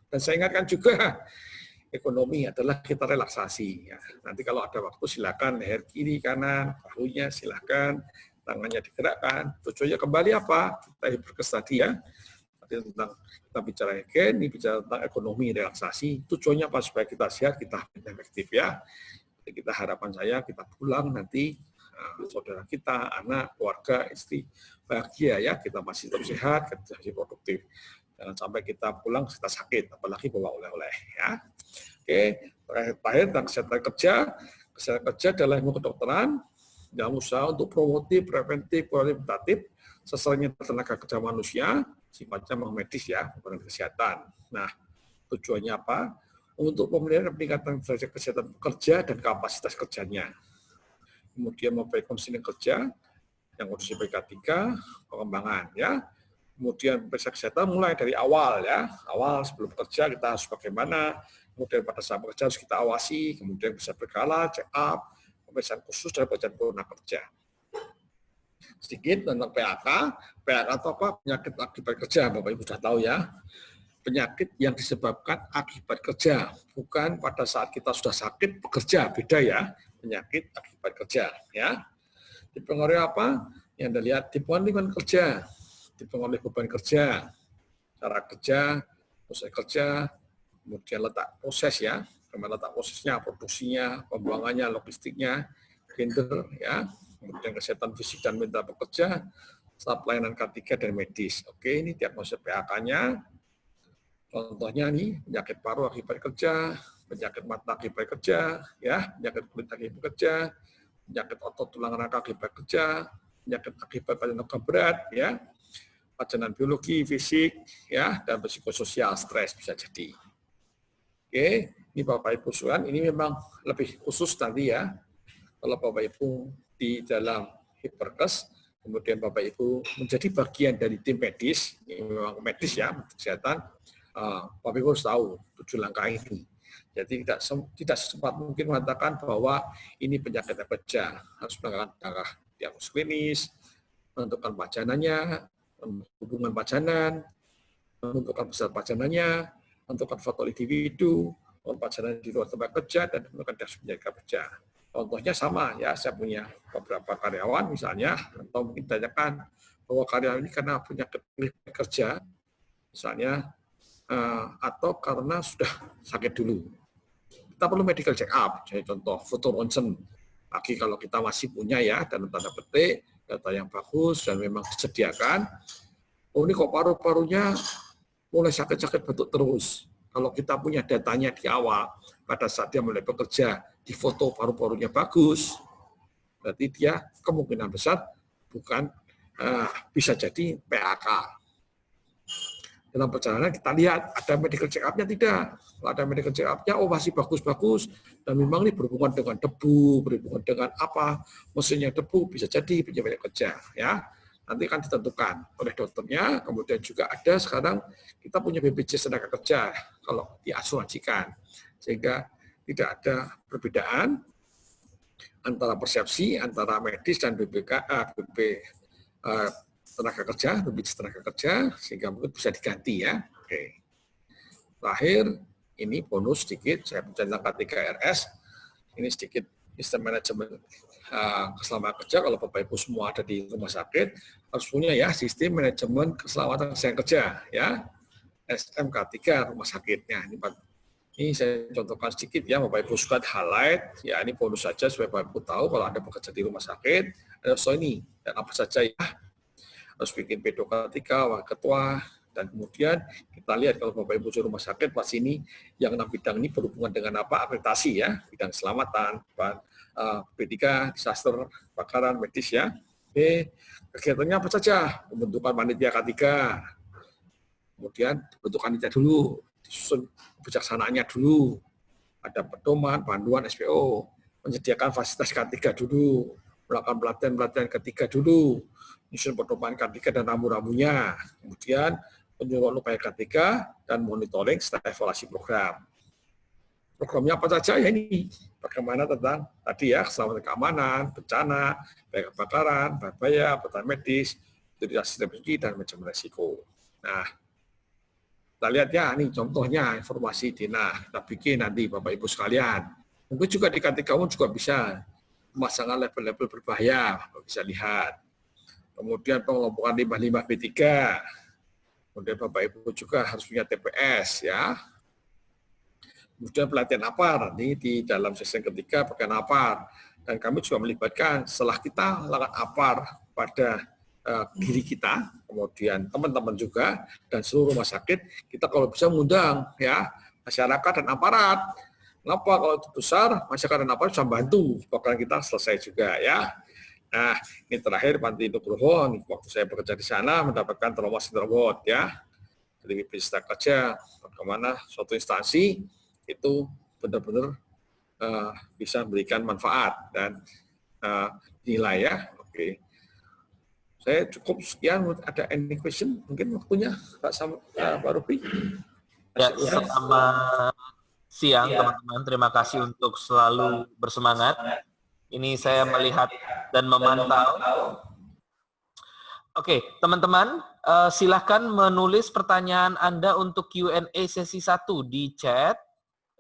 Dan saya ingatkan juga, ekonomi adalah kita relaksasi. Ya. Nanti kalau ada waktu silakan leher kiri, kanan, bahunya silakan, tangannya digerakkan. Tujuannya kembali apa? Kita hiperkes tadi ya. Tadi tentang kita bicara ini bicara tentang ekonomi relaksasi. Tujuannya apa? Supaya kita sehat, kita efektif ya. Jadi kita harapan saya kita pulang nanti saudara kita, anak, keluarga, istri bahagia ya. Kita masih tetap sehat, kita masih produktif. Jangan sampai kita pulang kita sakit, apalagi bawa oleh-oleh ya. Oke, terakhir tentang kesehatan kerja. Kesehatan kerja adalah ilmu kedokteran yang usaha untuk promotif, preventif, kualitatif, sesuainya tenaga kerja manusia, sifatnya medis ya, bukan kesehatan. Nah, tujuannya apa? Untuk pemeliharaan peningkatan derajat kesehatan pekerja dan kapasitas kerjanya. Kemudian memperbaiki konseling kerja, yang urus PK3, pengembangan ya. Kemudian periksa kesehatan mulai dari awal ya, awal sebelum bekerja kita harus bagaimana, kemudian pada saat bekerja harus kita awasi, kemudian bisa berkala, check up, pemeriksaan khusus dan pemeriksaan corona kerja. Sedikit tentang PHK. PHK itu apa? Penyakit akibat kerja, Bapak Ibu sudah tahu ya. Penyakit yang disebabkan akibat kerja, bukan pada saat kita sudah sakit bekerja, beda ya. Penyakit akibat kerja ya. Dipengaruhi apa? Yang Anda lihat dipengaruhi lingkungan kerja, dipengaruhi beban kerja, cara kerja, proses kerja, kemudian letak proses ya, kemudian letak prosesnya, produksinya, pembuangannya, logistiknya, gender ya, kemudian kesehatan fisik dan mental pekerja, serta pelayanan K3 dan medis. Oke, ini diagnosis PHK-nya. Contohnya nih, penyakit paru akibat kerja, penyakit mata akibat kerja, ya, penyakit kulit akibat kerja, penyakit otot tulang rangka akibat kerja, penyakit akibat pada logam berat, ya, pajanan biologi, fisik, ya, dan psikososial, stres bisa jadi. Oke, ini Bapak Ibu sekalian, ini memang lebih khusus tadi ya. Kalau Bapak Ibu di dalam hiperkes, kemudian Bapak Ibu menjadi bagian dari tim medis, ini memang medis ya, kesehatan, Bapak Ibu harus tahu 7 langkah ini. Jadi tidak secepat mungkin mengatakan bahwa ini penyakit kerja, harus melakukan langkah diagnosis klinis, menentukan pajanannya, hubungan pajanan, menentukan besar pajanannya, menentukan faktor individu, pajanan di luar tempat kerja, dan menentukan dasar penyakit kerja. Contohnya sama ya, saya punya beberapa karyawan misalnya, atau mungkin tanyakan bahwa karyawan ini karena penyakit kerja, misalnya, atau karena sudah sakit dulu. Kita perlu medical check up, jadi contoh foto ronsen. Lagi kalau kita masih punya ya, dalam tanda petik, data yang bagus dan memang disediakan. Oh ini kok paru-parunya mulai sakit-sakit batuk terus. Kalau kita punya datanya di awal, pada saat dia mulai bekerja, di foto paru-parunya bagus, berarti dia kemungkinan besar bukan bisa jadi PHK. Dalam perjalanan kita lihat ada medical check up-nya tidak. Kalau ada medical check up-nya, oh masih bagus-bagus, dan memang ini berhubungan dengan debu, berhubungan dengan apa, mesinnya debu, bisa jadi penyakit kerja. Ya. Nanti akan ditentukan oleh dokternya, kemudian juga ada sekarang kita punya BPJS tenaga kerja, kalau diasuransikan. Sehingga tidak ada perbedaan antara persepsi, antara medis dan tenaga kerja, BPJS tenaga kerja, sehingga mungkin bisa diganti ya. Oke. Terakhir, ini bonus sedikit, saya bicara tentang K3RS, ini sedikit sistem manajemen keselamatan kerja. Kalau Bapak Ibu semua ada di rumah sakit, harus punya ya sistem manajemen keselamatan kesehatan kerja, ya, SMK3 rumah sakitnya. Ini saya contohkan sedikit ya, Bapak Ibu suka highlight, ya ini bonus saja supaya Bapak Ibu tahu kalau Anda bekerja di rumah sakit, ada ini, dan apa saja ya, harus bikin P2K3, wakil ketua, dan kemudian kita lihat kalau Bapak Ibu di rumah sakit, pas ini yang 6 bidang ini berhubungan dengan apa? Akreditasi ya, bidang keselamatan, P3, disaster, kebakaran, medis ya. Kegiatannya apa saja? Pembentukan panitia K3, kemudian bentukan panitia dulu, disusun kebijaksanaannya dulu, ada pedoman, panduan, SPO, menyediakan fasilitas K3 dulu, melakukan pelatihan-pelatihan K3 dulu, nyusun pedoman K3 dan rambu-rambunya, kemudian penyuluhan upaya K3 dan monitoring setelah evaluasi program. Programnya apa saja ya ini? Bagaimana tentang tadi ya, keselamatan keamanan, bencana, baik kebakaran, bahaya, peralatan medis, utilitas sistem energi, dan manajemen risiko. Nah, kita lihat ya, nih contohnya informasi Dina, kita bikin nanti Bapak Ibu sekalian. Mungkin juga di K3 umum juga bisa pemasangan label-label berbahaya, bisa lihat. Kemudian pengelompokan limbah-limbah B3. Kemudian Bapak Ibu juga harus punya TPS ya. Kemudian pelatihan APAR, nanti di dalam sesi yang ketiga pelatihan APAR. Dan kami juga melibatkan setelah kita melakukan APAR pada diri kita, kemudian teman-teman juga, dan seluruh rumah sakit, kita kalau bisa mengundang ya masyarakat dan aparat. Kenapa? Kalau itu besar, masyarakat dan aparat bisa bantu program kita selesai juga ya. Nah, ini terakhir Panti Nugroho, waktu saya bekerja di sana mendapatkan trauma syndrome ya. Jadi bisa kerja bagaimana suatu instansi itu benar-benar bisa memberikan manfaat dan nilai ya. Oke. Saya cukup sekian. Ada any question? Mungkin waktunya Pak Rufi. Ya, selamat siang teman-teman. Terima kasih untuk selalu bersemangat. Ini saya melihat dan memantau. Oke, teman-teman, silahkan menulis pertanyaan Anda untuk Q&A sesi 1 di chat.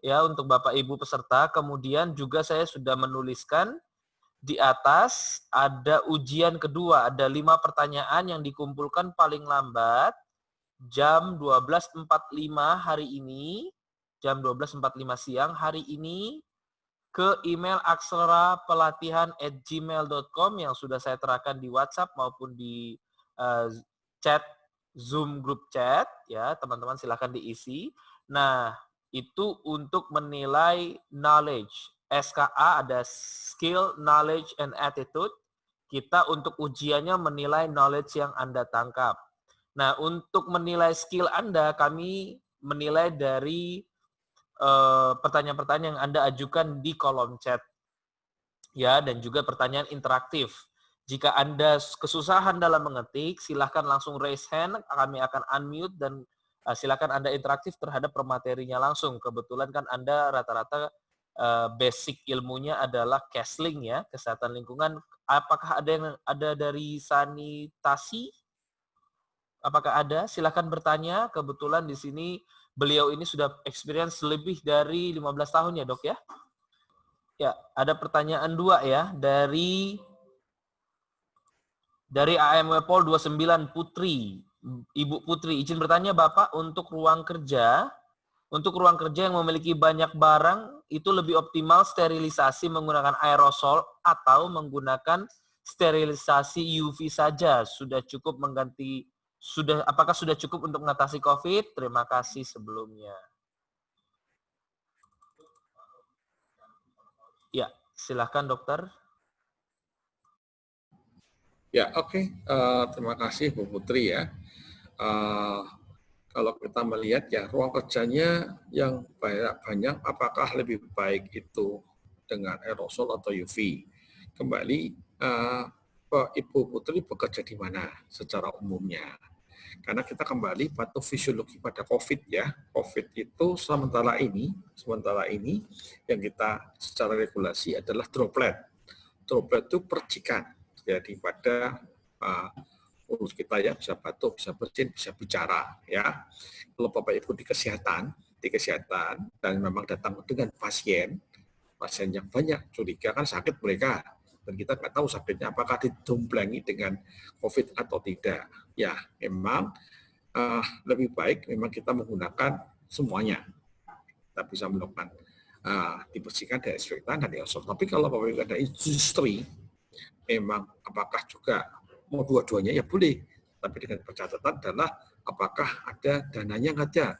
Ya, untuk Bapak Ibu peserta. Kemudian juga saya sudah menuliskan di atas ada ujian kedua, ada 5 pertanyaan yang dikumpulkan paling lambat jam 12.45 hari ini, jam 12.45 siang hari ini ke email akselerapelatihan@gmail.com yang sudah saya terakan di WhatsApp maupun di chat Zoom group chat ya, teman-teman silakan diisi. Nah, itu untuk menilai knowledge. SKA ada skill, knowledge, and attitude. Kita untuk ujiannya menilai knowledge yang Anda tangkap. Nah, untuk menilai skill Anda, kami menilai dari pertanyaan-pertanyaan yang Anda ajukan di kolom chat. Ya, dan juga pertanyaan interaktif. Jika Anda kesusahan dalam mengetik, silakan langsung raise hand, kami akan unmute dan silakan Anda interaktif terhadap permaterinya langsung. Kebetulan kan Anda rata-rata basic ilmunya adalah CASLING ya, kesehatan lingkungan. Apakah ada yang ada dari sanitasi? Apakah ada? Silakan bertanya. Kebetulan di sini beliau ini sudah experience lebih dari 15 tahun ya, Dok ya? Ya, ada pertanyaan 2 ya dari AMW Pol 29 Putri. Ibu Putri, izin bertanya Bapak, untuk ruang kerja yang memiliki banyak barang, itu lebih optimal sterilisasi menggunakan aerosol atau menggunakan sterilisasi UV saja? Apakah sudah cukup untuk mengatasi COVID? Terima kasih sebelumnya. Ya, silakan dokter. Ya, oke. Terima kasih Bu Putri ya. Kalau kita melihat ya ruang kerjanya yang banyak, apakah lebih baik itu dengan aerosol atau UV? Kembali, Ibu Putri bekerja di mana secara umumnya? Karena kita kembali patofisiologi pada COVID ya. COVID itu sementara ini yang kita secara regulasi adalah droplet. Droplet itu percikan. Jadi pada mulut kita ya, bisa batuk, bisa bersin, bisa bicara ya. Kalau Bapak Ibu di kesehatan dan memang datang dengan pasien yang banyak curiga kan sakit mereka, dan kita nggak tahu sakitnya apakah didumplangi dengan COVID atau tidak. Ya, memang lebih baik memang kita menggunakan semuanya. Kita bisa melakukan dibersihkan dari desinfektan dan aerosol. Tapi kalau Bapak Ibu ada industri, memang apakah juga mau dua-duanya ya boleh, tapi dengan percatatan adalah apakah ada dananya nggak ada.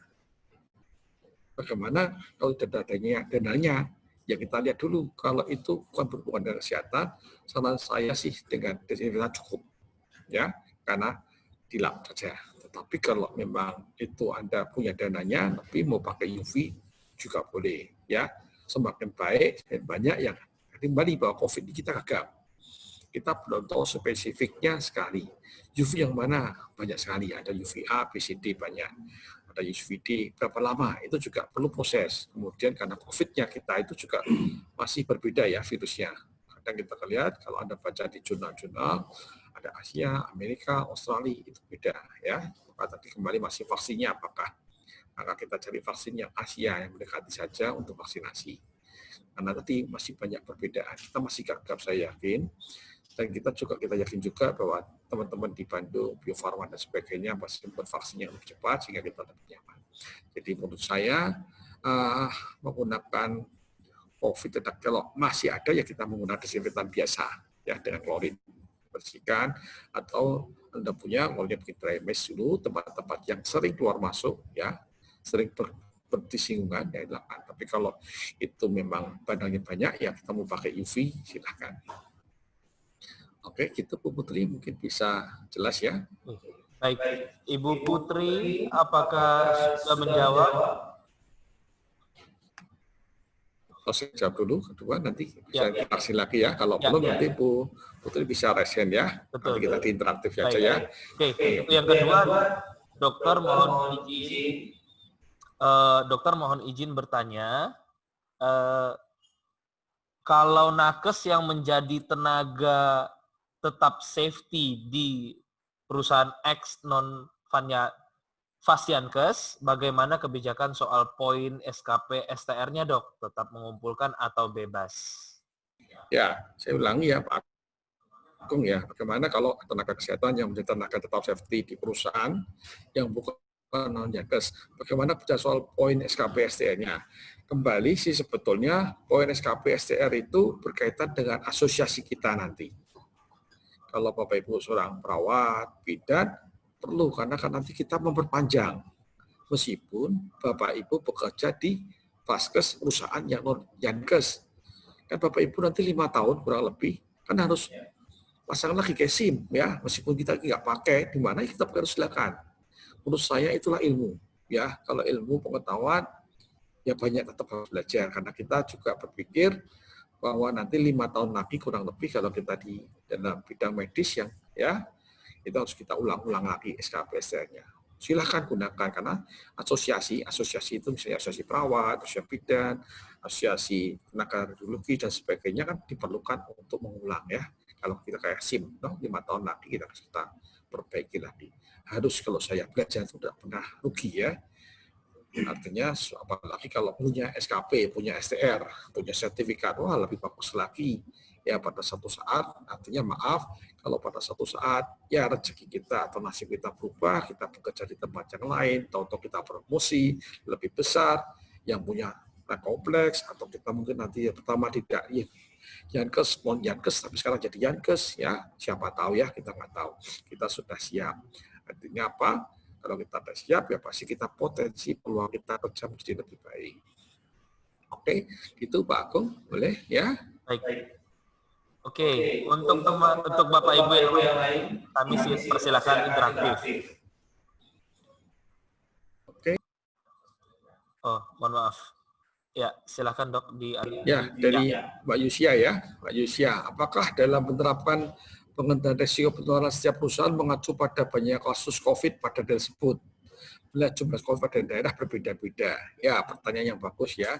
Bagaimana kalau dananya? Ya kita lihat dulu, kalau itu bukan berhubungan dengan kesehatan, saran saya sih dengan desinfektan cukup, ya, karena di lab saja. Tetapi kalau memang itu Anda punya dananya, tapi mau pakai UV juga boleh, ya. semakin baik dan banyak yang kembali bahwa COVID ini kita gagal. Kita belum tahu spesifiknya sekali. UV yang mana? Banyak sekali. Ada UVA, BCD banyak. Ada UVD, berapa lama? Itu juga perlu proses. Kemudian karena COVID-nya kita itu juga masih berbeda ya virusnya. Kadang kita lihat, kalau Anda baca di jurnal-jurnal, ada Asia, Amerika, Australia, itu beda ya. Maka tadi kembali masih vaksinnya apakah? Maka kita cari vaksin yang Asia yang mendekati saja untuk vaksinasi. Karena tadi masih banyak perbedaan. Kita masih gagap, saya yakin. Dan kita yakin juga bahwa teman-teman di Bandung, Bio Farma dan sebagainya pasti membuat vaksin yang lebih cepat sehingga kita lebih nyaman. Jadi menurut saya menggunakan COVID, kalau masih ada ya kita menggunakan desinfektan biasa ya dengan klorin bersihkan, atau Anda punya maunya bikin dry mesh dulu tempat-tempat yang sering keluar masuk ya, sering bersinggungan ya silakan. Tapi kalau itu memang barangnya banyak ya kita mau pakai UV silakan. Oke, gitu Bu Putri, mungkin bisa jelas ya. Baik, Ibu Putri, apakah sudah menjawab? Saya jawab dulu, kedua nanti bisa interaksi lagi ya. Kalau belum nanti Bu Putri bisa resen ya. Betul. Nanti kita di interaktif aja ya. Oke, yang kedua, Dokter mohon izin bertanya, kalau nakes yang menjadi tenaga tetap safety di perusahaan X non Fasiankes, bagaimana kebijakan soal poin SKP STR-nya dok? Tetap mengumpulkan atau bebas? Ya, saya ulangi ya Pak Agung ya, bagaimana kalau tenaga kesehatan yang menjadi tenaga tetap safety di perusahaan yang bukan non-Yankes, bagaimana bicara soal poin SKP STR-nya? Kembali sih sebetulnya poin SKP STR itu berkaitan dengan asosiasi kita nanti. Kalau Bapak Ibu seorang perawat, bidan, perlu karena kan nanti kita memperpanjang. Meskipun Bapak Ibu bekerja di Vaskes perusahaan yang non-Yankes. Kan Bapak Ibu nanti 5 tahun kurang lebih, kan harus pasang lagi ke SIM ya, meskipun kita nggak pakai, di mana kita harus silakan. Menurut saya itulah ilmu. Ya, kalau ilmu pengetahuan, ya banyak tetap harus belajar. Karena kita juga berpikir bahwa nanti 5 tahun lagi kurang lebih kalau kita di dalam bidang medis yang ya itu harus kita ulang-ulang lagi SKP STR-nya. Silakan gunakan karena asosiasi itu misalnya asosiasi perawat, asosiasi bidan, asosiasi tenaga radiologi dan sebagainya kan diperlukan untuk mengulang ya. Kalau kita kayak SIM, 5 tahun lagi kita perbaiki lagi. Harus kalau saya belajar itu tidak pernah rugi ya. Artinya apalagi kalau punya SKP, punya STR, punya sertifikat, wah lebih bagus lagi. Ya pada satu saat, artinya maaf, kalau pada satu saat ya rezeki kita atau nasib kita berubah, kita bekerja di tempat yang lain, tahu-tahu kita promosi lebih besar, yang punya kompleks, atau kita mungkin nanti pertama tidak Yankes, non Yankes, tapi sekarang jadi Yankes, ya siapa tahu ya, kita nggak tahu. Kita sudah siap. Artinya apa? Kalau kita sudah siap, ya pasti kita potensi peluang kita kerja menjadi lebih baik. Oke, gitu Pak Agung, boleh ya? Baik. Oke, untuk Bapak Ibu yang lain, kami persilakan interaktif. Oke. Oh, mohon maaf. Ya, silakan dok di. Ya, dari Mbak Yusia ya, Mbak Yusia, apakah dalam menerapkan pengendalian risiko penularan setiap perusahaan mengacu pada banyak kasus COVID pada daerah tersebut? Bila jumlah COVID pada daerah berbeda-beda. Ya, pertanyaan yang bagus ya.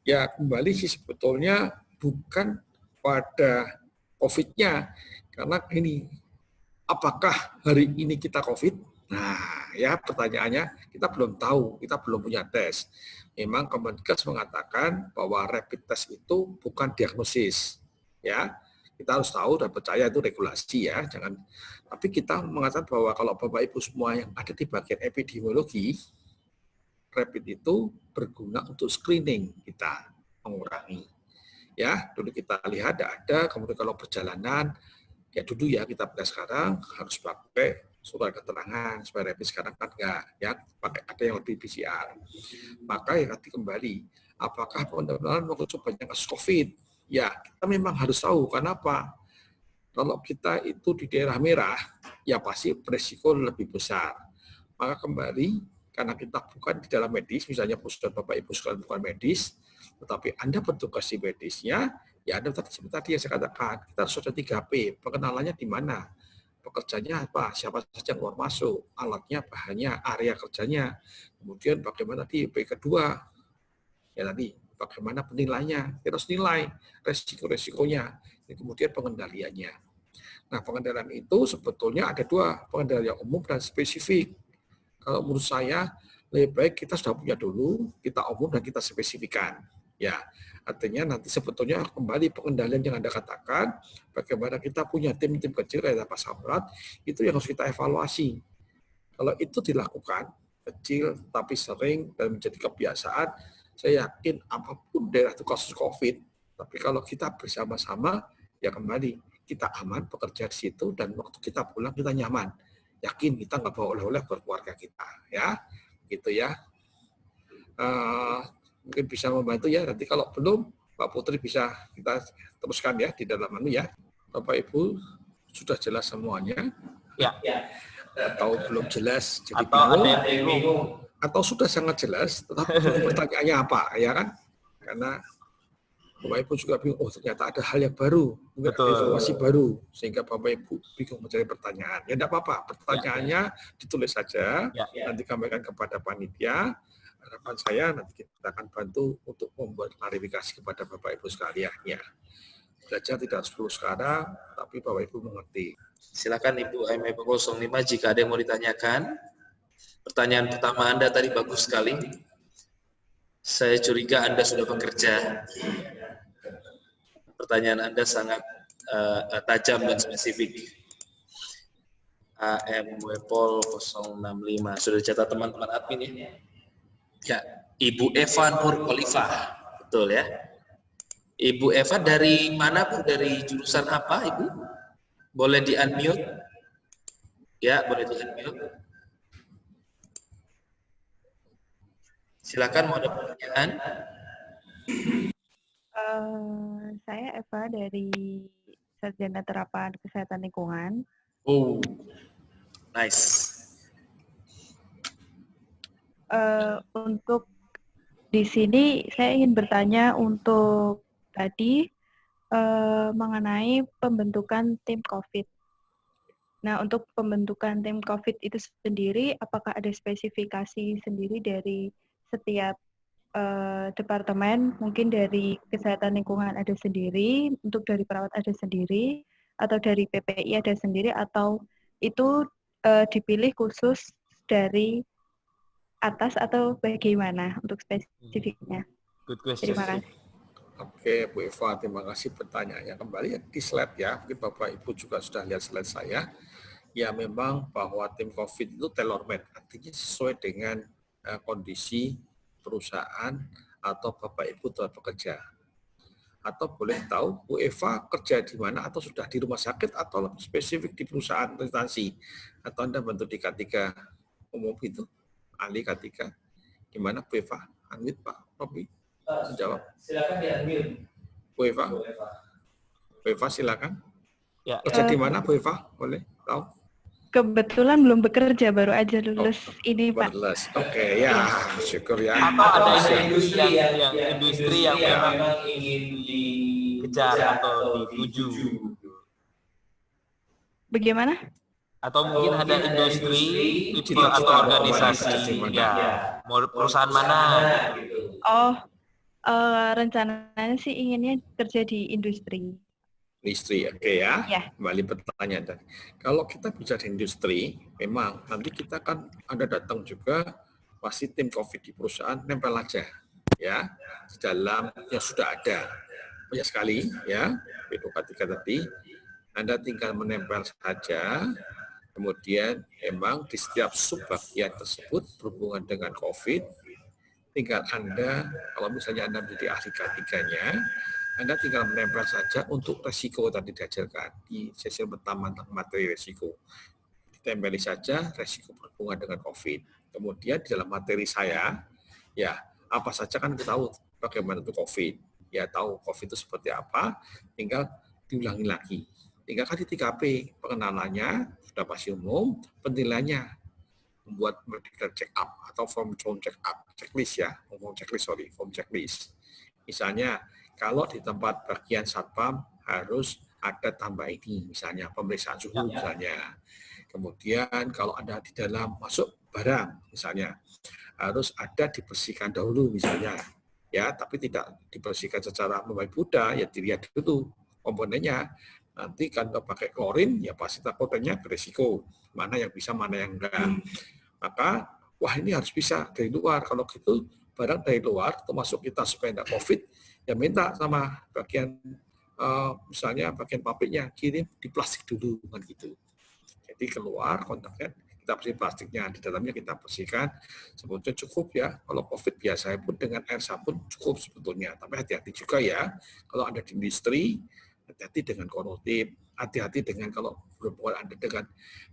Ya, kembali sih sebetulnya bukan pada COVID-nya. Karena ini, apakah hari ini kita COVID? Nah, ya pertanyaannya kita belum tahu, kita belum punya tes. Memang Kemenkes mengatakan bahwa rapid test itu bukan diagnosis. Ya, kita harus tahu dan percaya itu regulasi ya, jangan. Tapi kita mengatakan bahwa kalau Bapak Ibu semua yang ada di bagian epidemiologi, rapid itu berguna untuk screening kita mengurangi. Ya, dulu kita lihat ada, kemudian kalau perjalanan, ya dulu ya kita pada sekarang harus pakai surat keterangan, supaya rapid sekarang kan enggak, ya pakai ada yang lebih PCR. Maka ya nanti kembali, apakah benar-benar mengucap banyak kasus COVID? Ya, kita memang harus tahu. Kenapa? Kalau kita itu di daerah merah, ya pasti berisiko lebih besar. Maka kembali, karena kita bukan di dalam medis, misalnya Bapak Ibu sekalian bukan medis, Tetapi Anda bertugas di medisnya, ya Anda tadi seperti tadi yang saya katakan, kita harus ada 3P, pengenalannya di mana, pekerjanya apa, siapa saja keluar masuk, alatnya, bahannya, area kerjanya, kemudian bagaimana di P kedua, ya tadi, bagaimana penilaiannya, kita harus nilai resiko-resikonya, kemudian pengendaliannya. Nah, pengendalian itu sebetulnya ada dua, pengendalian umum dan spesifik. Kalau menurut saya, lebih baik kita sudah punya dulu, kita umum dan kita spesifikan. Ya, artinya nanti sebetulnya kembali pengendalian yang Anda katakan, bagaimana kita punya tim-tim kecil kayak Pak Samrat, itu yang harus kita evaluasi. Kalau itu dilakukan, kecil tapi sering dan menjadi kebiasaan, saya yakin apapun daerah itu kasus COVID, tapi kalau kita bersama-sama, ya kembali, kita aman bekerja di situ, dan waktu kita pulang kita nyaman. Yakin kita nggak bawa oleh-oleh buat keluarga kita. Ya, gitu ya. Mungkin bisa membantu ya, nanti kalau belum, Pak Putri bisa kita teruskan ya di dalam ya. Bapak Ibu sudah jelas semuanya? Ya. Atau belum jelas, jadi atau ada yang bingung. Atau sudah sangat jelas, tetapi pertanyaannya apa, ya kan? Karena Bapak Ibu juga bingung, oh ternyata ada hal yang baru, mungkin ada informasi baru, sehingga Bapak Ibu bingung mencari pertanyaan. Ya tidak apa-apa, pertanyaannya ditulis saja, nanti kami akan kepada panitia. Harapan saya nanti kita akan bantu untuk membuat klarifikasi kepada Bapak Ibu sekalian. Ya. Belajar tidak harus perlu sekarang, tapi Bapak Ibu mengerti. Silakan Ibu IMEP 05 jika ada yang mau ditanyakan. Pertanyaan pertama Anda tadi bagus sekali. Saya curiga Anda sudah bekerja. Pertanyaan Anda sangat tajam dan spesifik. AMWPOL 065. Sudah dicatat teman-teman admin ya? Ya, Ibu Eva Nur Khalifah. Betul ya? Ibu Eva dari mana Bu? Dari jurusan apa Ibu? Boleh di-unmute? Ya, boleh di-unmute. Silakan, mau ada pertanyaan? Saya Eva dari Sarjana Terapan Kesehatan Lingkungan. Oh, nice. Untuk di sini saya ingin bertanya untuk tadi mengenai pembentukan tim COVID. Nah, untuk pembentukan tim COVID itu sendiri, apakah ada spesifikasi sendiri dari setiap departemen? Mungkin dari kesehatan lingkungan ada sendiri, untuk dari perawat ada sendiri, atau dari PPI ada sendiri, atau itu dipilih khusus dari atas atau bagaimana untuk spesifiknya? Good question. Terima kasih. Oke, Bu Eva, terima kasih pertanyaannya. Kembali di slide ya, mungkin Bapak Ibu juga sudah lihat slide saya. Ya memang bahwa tim COVID itu tailor-made, artinya sesuai dengan kondisi perusahaan atau Bapak Ibu tempat bekerja. Atau boleh tahu Bu Eva kerja di mana, atau sudah di rumah sakit, atau lebih spesifik di perusahaan instansi, atau Anda bantu di K3 umum itu, ahli K3. Gimana Bu Eva? Unmute Pak Robi. Menjawab. Silakan di-unmute. Bu Eva. Bu Eva silakan. Ya. Kerja di mana Bu Eva? Boleh tahu? Kebetulan belum bekerja, baru aja lulus ini Pak. Lulus. Oke, ya, syukur ya. Atau ada industri yang memang ingin dikejar atau dituju. Bagaimana? Atau mungkin ada industri, tipe atau organisasi. Ya, mau perusahaan mana? Oh, rencananya sih inginnya kerja di industri. Industri, oke ya. Ya. Kembali pertanyaan tadi. Kalau kita bicara industri, memang nanti kita kan Anda datang juga pasti tim COVID di perusahaan nempel aja, ya, di dalam yang sudah ada banyak sekali, ya, P2K3 tadi. Anda tinggal menempel saja. Kemudian memang di setiap subbagian tersebut berhubungan dengan COVID, tinggal Anda, kalau misalnya Anda menjadi ahli K3-nya, Anda tinggal menempel saja untuk resiko tadi diajarkan di sesi pertama tentang materi resiko. Ditempeli saja resiko berhubungan dengan COVID. Kemudian di dalam materi saya, ya apa saja kan kita tahu bagaimana itu COVID. Ya tahu COVID itu seperti apa, tinggal diulangi lagi. Tinggal kan di 3P, pengenalannya sudah pasti umum, penilaiannya membuat medical check up atau form check up, checklist ya, form checklist. Misalnya, kalau di tempat bagian satpam harus ada tambah ini, misalnya pemeriksaan suhu misalnya. Kemudian kalau ada di dalam masuk barang misalnya, harus ada dibersihkan dahulu misalnya. Ya, tapi tidak dibersihkan secara membaik Buddha, ya dilihat dulu komponennya. Nanti kalau pakai klorin, ya pasti takutnya beresiko. Mana yang bisa, mana yang enggak. Maka, wah ini harus bisa dari luar. Kalau gitu, barang dari luar, termasuk kita supaya tidak COVID, ya minta sama bagian, misalnya bagian pabriknya, kirim di plastik dulu, kan gitu. Jadi keluar kontaknya, kita bersih plastiknya, di dalamnya kita bersihkan, sebetulnya cukup ya. Kalau COVID biasa pun dengan air sabun cukup sebetulnya. Tapi hati-hati juga ya, kalau ada di industri, hati-hati dengan korosif, hati-hati dengan kalau berhubungan Anda dengan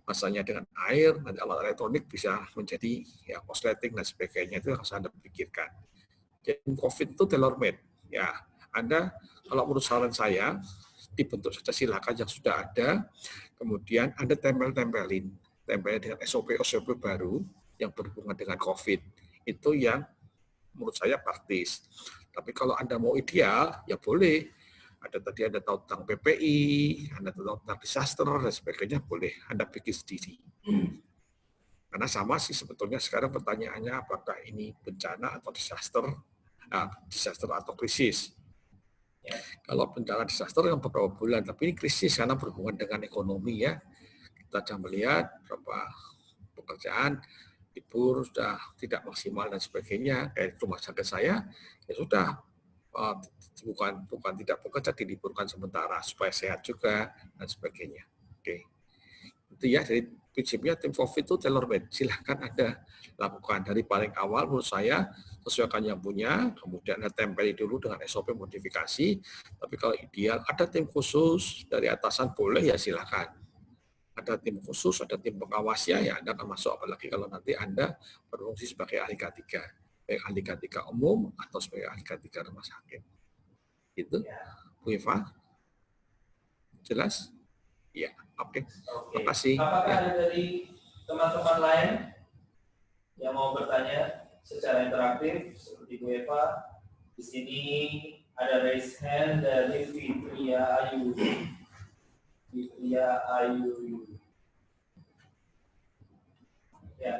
masanya dengan air, nanti alat elektronik bisa menjadi ya korsleting dan sebagainya, itu harus Anda pikirkan. Jadi COVID itu tailor-made. Ya, Anda kalau menurut saran saya, dibentuk saja silakan yang sudah ada, kemudian Anda tempelin dengan SOP baru yang berhubungan dengan COVID. Itu yang menurut saya praktis. Tapi kalau Anda mau ideal, ya boleh. Tadi Anda tahu tentang PPI, Anda tahu tentang disaster, dan sebagainya, boleh Anda bikin sendiri. Karena sama sih sebetulnya sekarang pertanyaannya apakah ini bencana atau disaster atau krisis. Kalau bencana disaster yang beberapa bulan, tapi ini krisis karena berhubungan dengan ekonomi ya. Kita sudah melihat berapa pekerjaan libur sudah tidak maksimal dan sebagainya. Kayak rumah sakit saya ya sudah bukan tidak bekerja, diliburkan sementara supaya sehat juga dan sebagainya. Oke. Itu ya, jadi prinsipnya tim COVID itu tailor-made. Silahkan Anda lakukan dari paling awal menurut saya, sesuaikan yang punya, kemudian Anda tempeli dulu dengan SOP modifikasi. Tapi kalau ideal ada tim khusus dari atasan boleh ya silahkan. Ada tim khusus, ada tim pengawasnya, ya Anda akan masuk, apalagi kalau nanti Anda berfungsi sebagai ahli K3, baik ahli K3 umum atau sebagai ahli K3 rumah sakit. Itu, Bu Eva? Jelas? Ya, oke. Terima kasih. Apakah Ya. ada dari teman-teman lain yang mau bertanya secara interaktif seperti Bu Eva? Di sini ada raise hand dari Fitria Ayu. Fitria Ayu. Ya,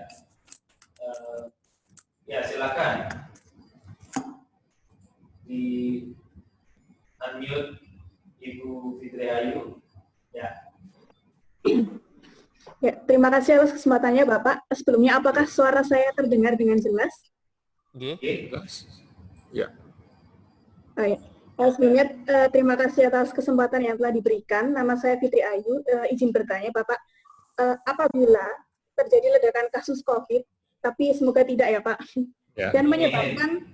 ya silakan di unmute Ibu Fitria Ayu. Ya. Ya, terima kasih atas kesempatannya Bapak. Sebelumnya, apakah suara saya terdengar dengan jelas? Ya. Oh, ya. Sebelumnya, terima kasih atas kesempatan yang telah diberikan. Nama saya Fitri Ayu. Izin bertanya, Bapak, apabila terjadi ledakan kasus COVID, tapi semoga tidak ya Pak, Ya. dan menyebabkan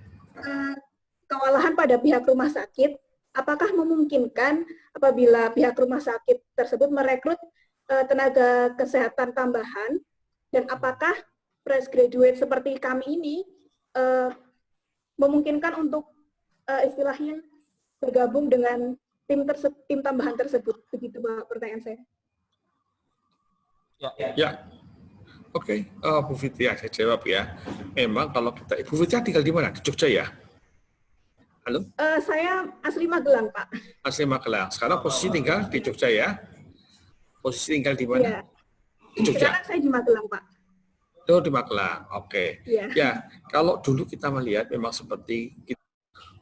kewalahan pada pihak rumah sakit, apakah memungkinkan apabila pihak rumah sakit tersebut merekrut tenaga kesehatan tambahan, dan apakah fresh graduate seperti kami ini memungkinkan untuk istilahnya bergabung dengan tim tambahan tersebut? Begitu Pak pertanyaan saya. Ya. Oke, Bu Fitria, saya jawab ya. Memang kalau kita, Bu Fitria tinggal di mana? Di Jogja ya? Halo? Saya asli Magelang, Pak. Asli Magelang. Sekarang posisi tinggal di Jogja ya? Posisi tinggal di mana? Ya. Di Jogja? Sekarang saya di Magelang, Pak. Oh, di Magelang. Oke. Ya. Ya, kalau dulu kita melihat memang seperti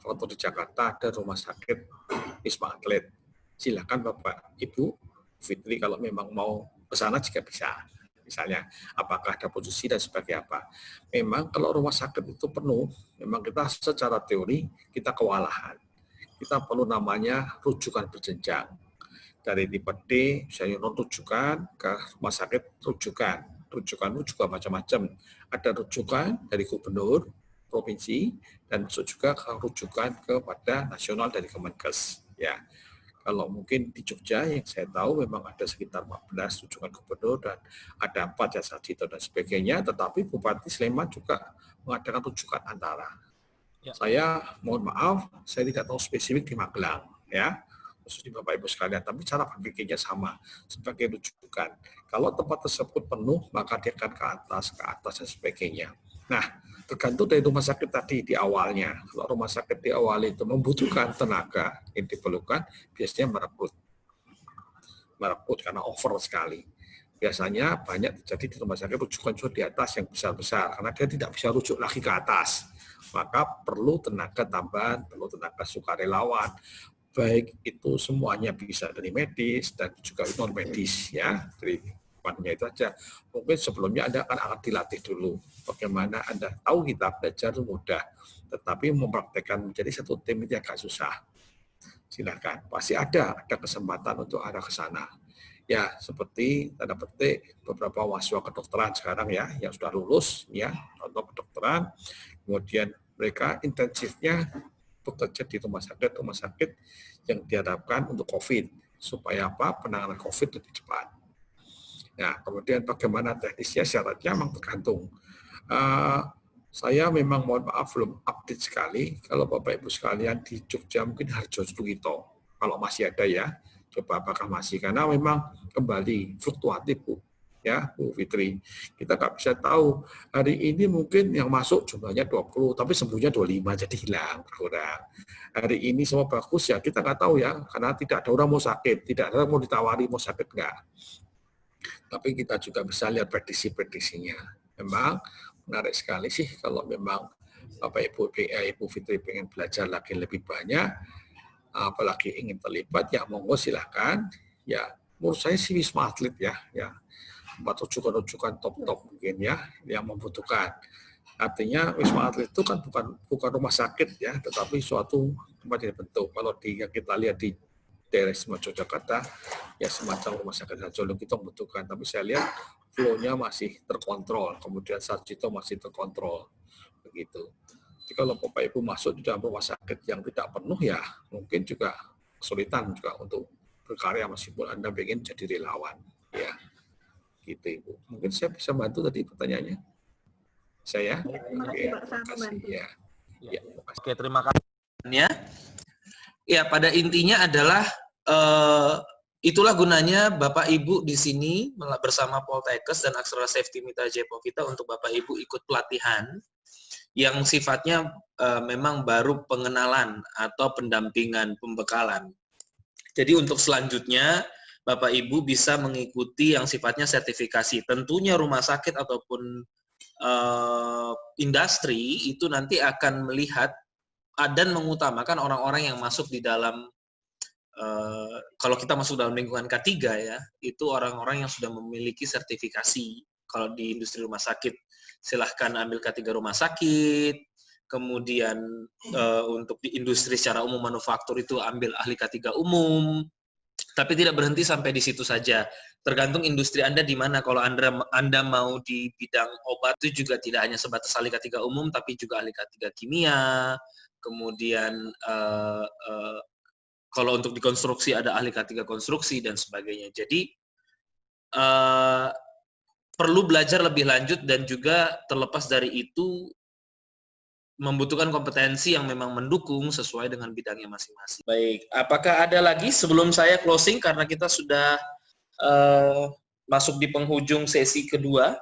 kalau di Jakarta ada rumah sakit Wisma Atlet. Silakan Bapak, Ibu, Fitri kalau memang mau ke sana juga bisa. Misalnya, apakah ada posisi dan sebagainya apa. Memang kalau rumah sakit itu penuh, memang kita secara teori kita kewalahan. Kita perlu namanya rujukan berjenjang. Dari tipe D, misalnya non-rujukan ke rumah sakit rujukan. Rujukan itu juga macam-macam. Ada rujukan dari gubernur, provinsi, dan masuk juga ke rujukan kepada nasional dari Kemenkes. Ya. Kalau mungkin di Jogja yang saya tahu memang ada sekitar 14 rujukan gubernur dan ada 4 ya Sarjito dan sebagainya, tetapi Bupati Sleman juga mengadakan rujukan antara. Ya. Saya mohon maaf, saya tidak tahu spesifik di Magelang, ya, khususnya Bapak Ibu sekalian, tapi cara berpikirnya sama sebagai rujukan. Kalau tempat tersebut penuh, maka dia akan ke atas dan sebagainya. Nah, tergantung dari rumah sakit tadi di awalnya. Kalau rumah sakit di awal itu membutuhkan tenaga yang diperlukan, biasanya merekrut karena over sekali. Biasanya banyak terjadi di rumah sakit rujukan di atas yang besar-besar, karena dia tidak bisa rujuk lagi ke atas. Maka perlu tenaga tambahan, perlu tenaga sukarelawan, baik itu semuanya bisa dari medis dan juga non medis ya. Dari depannya itu aja. Mungkin sebelumnya Anda akan dilatih dulu. Bagaimana Anda tahu kita belajar itu mudah, tetapi mempraktekkan menjadi satu tim itu agak susah. Silakan, pasti ada kesempatan untuk arah ke sana. Ya, seperti tanda petik beberapa mahasiswa kedokteran sekarang ya, yang sudah lulus ya, atau kedokteran, kemudian mereka intensifnya bekerja di rumah sakit yang diharapkan untuk COVID, supaya apa? Penanganan COVID lebih cepat. Nah, kemudian bagaimana teknisnya, syaratnya memang tergantung. Saya memang mohon maaf belum update sekali. Kalau Bapak Ibu sekalian di Jogja mungkin Harjo Sugito, kalau masih ada ya. Coba apakah masih, karena memang kembali fluktuatif Bu, ya Bu Fitri. Kita nggak bisa tahu, hari ini mungkin yang masuk jumlahnya 20, tapi sembuhnya 25, jadi hilang, berkurang. Hari ini semua bagus ya, kita nggak tahu ya, karena tidak ada orang mau sakit, tidak ada orang mau ditawari mau sakit nggak. Tapi kita juga bisa lihat prediksi-prediksinya. Memang menarik sekali sih kalau memang Bapak Ibu Ibu Fitri pengen belajar lagi lebih banyak, apalagi ingin terlibat, ya monggo silahkan. Ya, menurut saya sih Wisma Atlet ya rujukan top mungkin ya yang membutuhkan. Artinya Wisma Atlet itu kan bukan rumah sakit ya, tetapi suatu tempat yang dibentuk. Kalau yang kita lihat di daerah Yogyakarta ya semacam rumah sakit Harjolo kita membutuhkan, tapi saya lihat flow-nya masih terkontrol, kemudian Sarjito masih terkontrol begitu. Jadi kalau Bapak Ibu masuk di dalam rumah sakit yang tidak penuh ya mungkin juga kesulitan juga untuk berkarya meskipun Anda ingin jadi relawan ya. Gitu Ibu. Mungkin saya bisa bantu tadi pertanyaannya. Saya? Oke, terima kasih ya. Ya, Oke, terima kasih. Ya, pada intinya adalah itulah gunanya Bapak Ibu di sini bersama Poltekkes dan Aksara Safety Mitra Jayapokita untuk Bapak Ibu ikut pelatihan yang sifatnya memang baru pengenalan atau pendampingan pembekalan. Jadi untuk selanjutnya Bapak Ibu bisa mengikuti yang sifatnya sertifikasi. Tentunya rumah sakit ataupun industri itu nanti akan melihat dan mengutamakan orang-orang yang masuk di dalam kalau kita masuk dalam lingkungan K3 ya, itu orang-orang yang sudah memiliki sertifikasi. Kalau di industri rumah sakit silahkan ambil K3 rumah sakit, kemudian untuk di industri secara umum manufaktur itu ambil ahli K3 umum, tapi tidak berhenti sampai di situ saja. Tergantung industri Anda di mana. Kalau Anda mau di bidang obat itu juga tidak hanya sebatas ahli K3 umum, tapi juga ahli K3 kimia, kemudian kalau untuk dikonstruksi ada ahli K3 konstruksi dan sebagainya. Jadi perlu belajar lebih lanjut dan juga terlepas dari itu membutuhkan kompetensi yang memang mendukung sesuai dengan bidangnya masing-masing. Baik, apakah ada lagi sebelum saya closing karena kita sudah masuk di penghujung sesi kedua?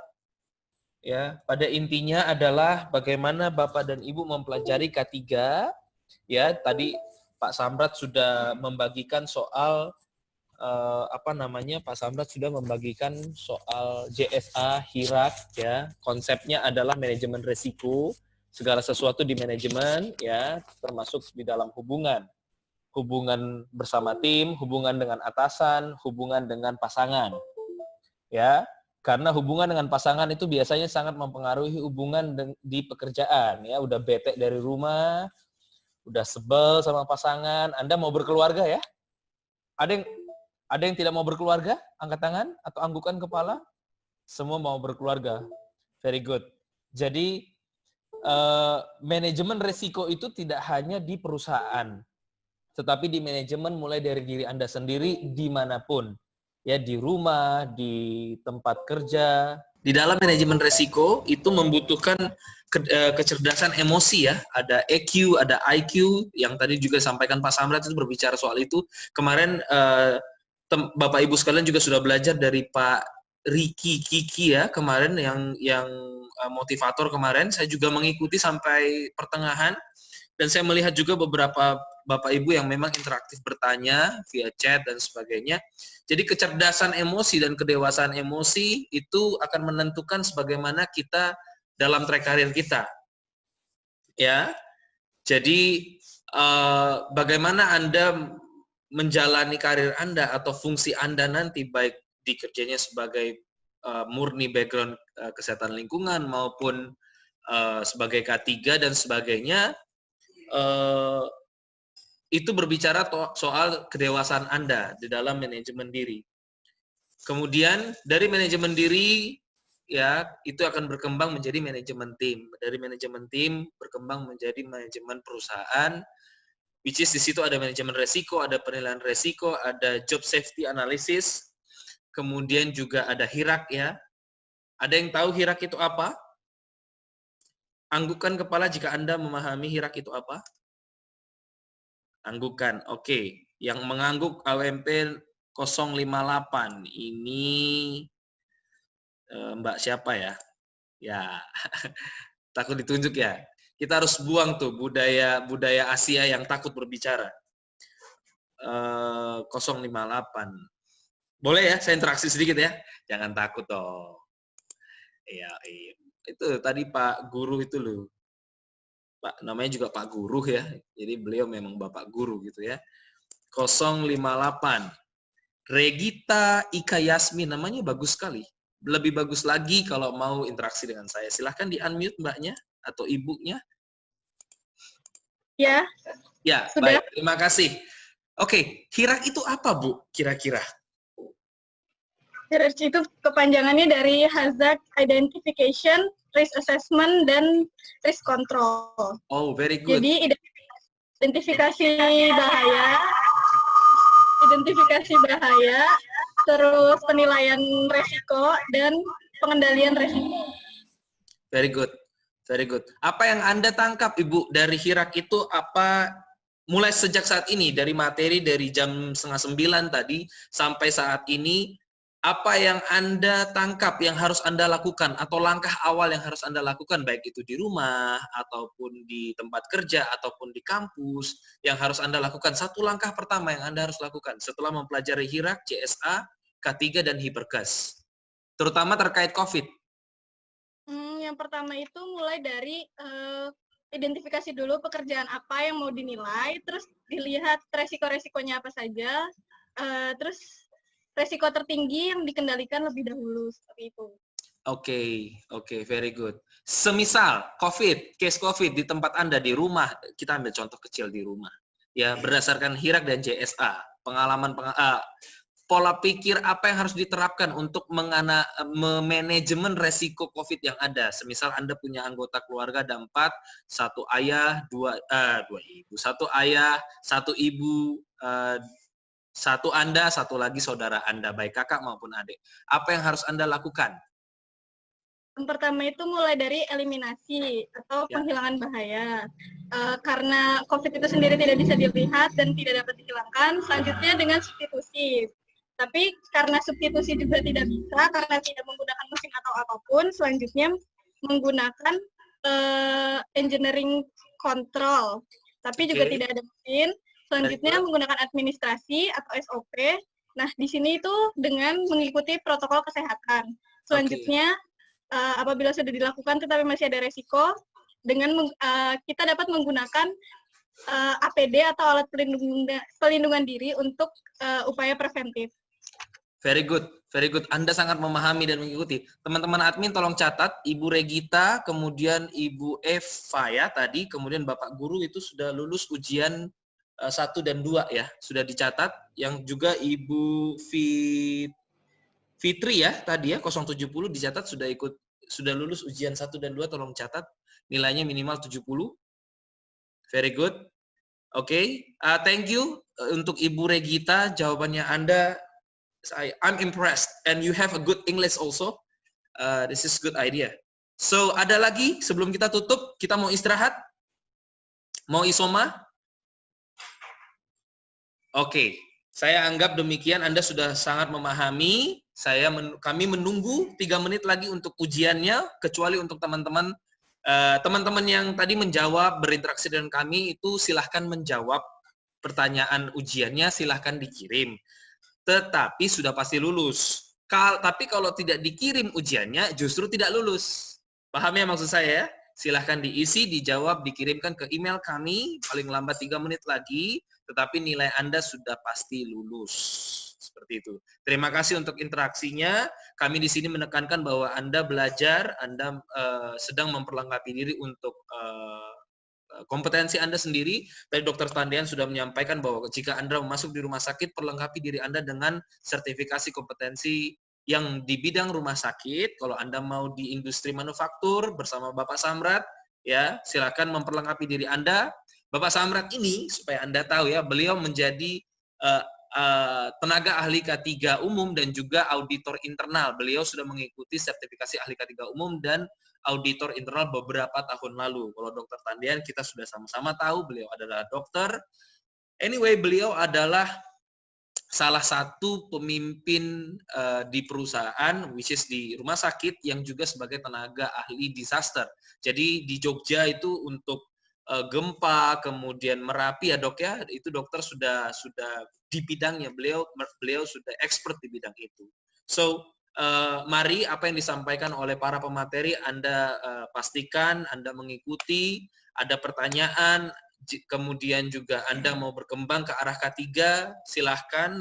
Ya, pada intinya adalah bagaimana Bapak dan Ibu mempelajari K3. Ya, tadi Pak Samrat sudah membagikan soal Pak Samrat sudah membagikan soal JSA, HIRAK ya. Konsepnya adalah manajemen risiko, segala sesuatu di manajemen ya, termasuk di dalam hubungan bersama tim, hubungan dengan atasan, hubungan dengan pasangan. Ya, karena hubungan dengan pasangan itu biasanya sangat mempengaruhi hubungan di pekerjaan ya, udah bete dari rumah, udah sebel sama pasangan, Anda mau berkeluarga ya? Ada yang tidak mau berkeluarga? Angkat tangan atau anggukan kepala? Semua mau berkeluarga. Very good. Jadi manajemen risiko itu tidak hanya di perusahaan, tetapi di manajemen mulai dari diri Anda sendiri dimanapun. Ya, di rumah, di tempat kerja. Di dalam manajemen risiko itu membutuhkan kecerdasan emosi ya. Ada EQ, ada IQ, yang tadi juga disampaikan Pak Samrat itu berbicara soal itu. Kemarin Bapak Ibu sekalian juga sudah belajar dari Pak Ricky Kiki ya kemarin yang motivator kemarin, saya juga mengikuti sampai pertengahan, dan saya melihat juga beberapa Bapak Ibu yang memang interaktif bertanya via chat dan sebagainya. Jadi kecerdasan emosi dan kedewasaan emosi itu akan menentukan sebagaimana kita dalam track karir kita. Ya. Jadi bagaimana Anda menjalani karir Anda atau fungsi Anda nanti, baik di kerjanya sebagai murni background kesehatan lingkungan maupun sebagai K3 dan sebagainya, itu berbicara soal kedewasaan Anda di dalam manajemen diri. Kemudian dari manajemen diri ya itu akan berkembang menjadi manajemen tim. Dari manajemen tim berkembang menjadi manajemen perusahaan, which is di situ ada manajemen resiko, ada penilaian resiko, ada job safety analysis, kemudian juga ada hirak ya. Ada yang tahu hirak itu apa? Anggukkan kepala jika Anda memahami hirak itu apa. Anggukan, oke. Yang mengangguk AWMP 058 ini Mbak siapa ya? Ya, takut ditunjuk ya. Kita harus buang tuh budaya Asia yang takut berbicara. 058. Boleh ya, saya interaksi sedikit ya. Jangan takut dong. Iya. Itu tadi Pak Guru itu loh. Pak, namanya juga Pak Guru ya. Jadi beliau memang Bapak Guru gitu ya. 058. Regita Ika Yasmin, namanya bagus sekali. Lebih bagus lagi kalau mau interaksi dengan saya. Silahkan di-unmute Mbaknya atau Ibunya. Ya. Ya, Sudah. baik. Terima kasih. Oke, hirak itu apa, Bu, kira-kira? Hirak itu kepanjangannya dari Hazard Identification, Risk Assessment, dan Risk Control. Oh, very good. Jadi identifikasi bahaya, terus penilaian resiko, dan pengendalian resiko. Very good. Very good. Apa yang Anda tangkap, Ibu, dari hirak itu apa mulai sejak saat ini, dari materi dari jam 8:30 tadi sampai saat ini, apa yang Anda tangkap yang harus Anda lakukan atau langkah awal yang harus Anda lakukan, baik itu di rumah ataupun di tempat kerja ataupun di kampus, yang harus Anda lakukan, satu langkah pertama yang Anda harus lakukan setelah mempelajari hirak, CSA, K3 dan Hiperkes, terutama terkait COVID. Yang pertama itu mulai dari identifikasi dulu pekerjaan apa yang mau dinilai, terus dilihat resiko-resikonya apa saja, terus resiko tertinggi yang dikendalikan lebih dahulu, seperti itu. Oke, very good. Semisal case COVID di tempat Anda di rumah, kita ambil contoh kecil di rumah. Ya, berdasarkan hirak dan CSA, pola pikir apa yang harus diterapkan untuk memanajemen resiko COVID yang ada. Semisal Anda punya anggota keluarga ada 4, 1 ayah, 2 ibu, 1 ayah, 1 ibu, 1 Anda, 1 lagi saudara Anda, baik kakak maupun adik. Apa yang harus Anda lakukan? Yang pertama itu mulai dari eliminasi atau penghilangan bahaya. Karena COVID itu sendiri tidak bisa dilihat dan tidak dapat dihilangkan, selanjutnya dengan substitusi. Tapi karena substitusi juga tidak bisa, karena tidak menggunakan mesin atau apapun, selanjutnya menggunakan engineering control. Tapi juga tidak ada mesin. Selanjutnya menggunakan administrasi atau SOP. Nah, di sini itu dengan mengikuti protokol kesehatan. Selanjutnya, apabila sudah dilakukan tetapi masih ada resiko, dengan kita dapat menggunakan APD atau alat pelindungan diri untuk upaya preventif. Very good, very good. Anda sangat memahami dan mengikuti. Teman-teman admin tolong catat, Ibu Regita, kemudian Ibu Eva ya tadi, kemudian Bapak Guru itu sudah lulus ujian 1 dan 2 ya, sudah dicatat. Yang juga Ibu Fitri ya tadi ya 070 dicatat sudah lulus ujian 1 dan 2, tolong catat nilainya minimal 70. Very good. Oke, thank you untuk Ibu Regita, jawabannya Anda I'm impressed and you have a good English also. This is good idea. So ada lagi sebelum kita tutup, kita mau istirahat? Mau isoma? Oke, saya anggap demikian Anda sudah sangat memahami kami menunggu 3 menit lagi untuk ujiannya, kecuali untuk teman-teman yang tadi menjawab, berinteraksi dengan kami, itu silahkan menjawab pertanyaan ujiannya, silahkan dikirim. Tetapi sudah pasti lulus. Tapi kalau tidak dikirim ujiannya, justru tidak lulus. Paham ya maksud saya ya? Silahkan diisi, dijawab, dikirimkan ke email kami, paling lambat 3 menit lagi, tetapi nilai Anda sudah pasti lulus. Seperti itu. Terima kasih untuk interaksinya. Kami di sini menekankan bahwa Anda belajar, Anda sedang memperlengkapi diri untuk kompetensi Anda sendiri. Tadi Dr. Tandian sudah menyampaikan bahwa jika Anda masuk di rumah sakit, perlengkapi diri Anda dengan sertifikasi kompetensi yang di bidang rumah sakit. Kalau Anda mau di industri manufaktur bersama Bapak Samrat, ya silakan memperlengkapi diri Anda. Bapak Samrat ini, supaya Anda tahu ya, beliau menjadi tenaga ahli K3 umum dan juga auditor internal. Beliau sudah mengikuti sertifikasi ahli K3 umum dan auditor internal beberapa tahun lalu. Kalau Dr. Tandian kita sudah sama-sama tahu beliau adalah dokter. Anyway, beliau adalah salah satu pemimpin di perusahaan, which is di rumah sakit, yang juga sebagai tenaga ahli disaster. Jadi di Jogja itu untuk gempa, kemudian Merapi ya dok ya, itu dokter sudah di bidangnya, beliau sudah expert di bidang itu. So, mari apa yang disampaikan oleh para pemateri Anda pastikan Anda mengikuti, ada pertanyaan, kemudian juga Anda mau berkembang ke arah K3, silahkan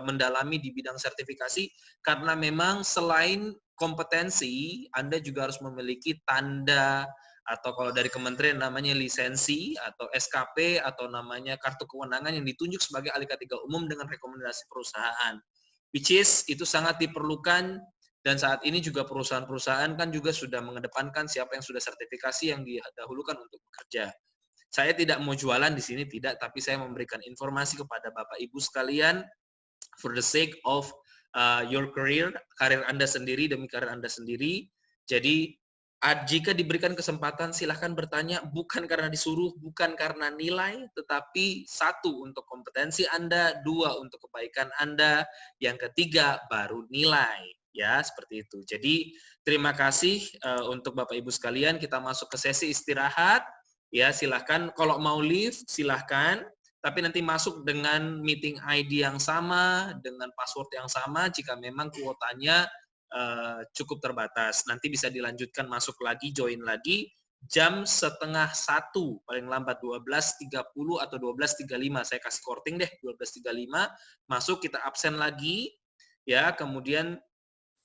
mendalami di bidang sertifikasi, karena memang selain kompetensi, Anda juga harus memiliki tanda, atau kalau dari kementerian namanya lisensi, atau SKP, atau namanya kartu kewenangan yang ditunjuk sebagai ahli K3 umum dengan rekomendasi perusahaan. Which is, itu sangat diperlukan, dan saat ini juga perusahaan-perusahaan kan juga sudah mengedepankan siapa yang sudah sertifikasi yang didahulukan untuk bekerja. Saya tidak mau jualan di sini, tidak, tapi saya memberikan informasi kepada Bapak Ibu sekalian for the sake of your career, karir Anda sendiri demi karir Anda sendiri. Jadi jika diberikan kesempatan silahkan bertanya, bukan karena disuruh, bukan karena nilai, tetapi 1 untuk kompetensi Anda, 2 untuk kebaikan Anda, yang ketiga baru nilai. Ya, seperti itu. Jadi terima kasih untuk Bapak Ibu sekalian. Kita masuk ke sesi istirahat. Ya, silahkan kalau mau leave silahkan, tapi nanti masuk dengan meeting ID yang sama, dengan password yang sama jika memang kuotanya cukup terbatas. Nanti bisa dilanjutkan masuk lagi, join lagi jam 12:30, paling lambat 12:30 atau 12:35. Saya kasih korting deh, 12:35 masuk, kita absen lagi ya, kemudian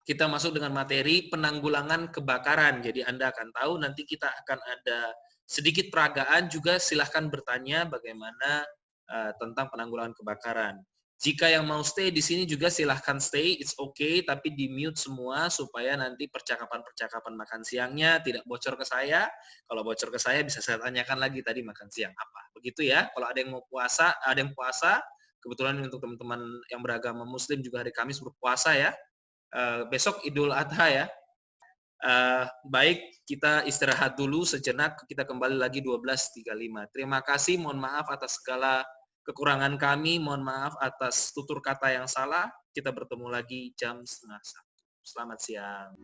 kita masuk dengan materi penanggulangan kebakaran. Jadi Anda akan tahu nanti kita akan ada sedikit peragaan juga, silahkan bertanya bagaimana tentang penanggulangan kebakaran. Jika yang mau stay di sini juga silahkan stay, it's okay, tapi di mute semua supaya nanti percakapan-percakapan makan siangnya tidak bocor ke saya. Kalau bocor ke saya bisa saya tanyakan lagi tadi makan siang apa. Begitu ya. Kalau ada yang mau puasa, ada yang puasa. Kebetulan untuk teman-teman yang beragama Muslim juga hari Kamis berpuasa ya. Besok Idul Adha ya. Baik, kita istirahat dulu sejenak, kita kembali lagi 12:35. Terima kasih, mohon maaf atas segala kekurangan kami, mohon maaf atas tutur kata yang salah. Kita bertemu lagi jam 12:30. Selamat siang.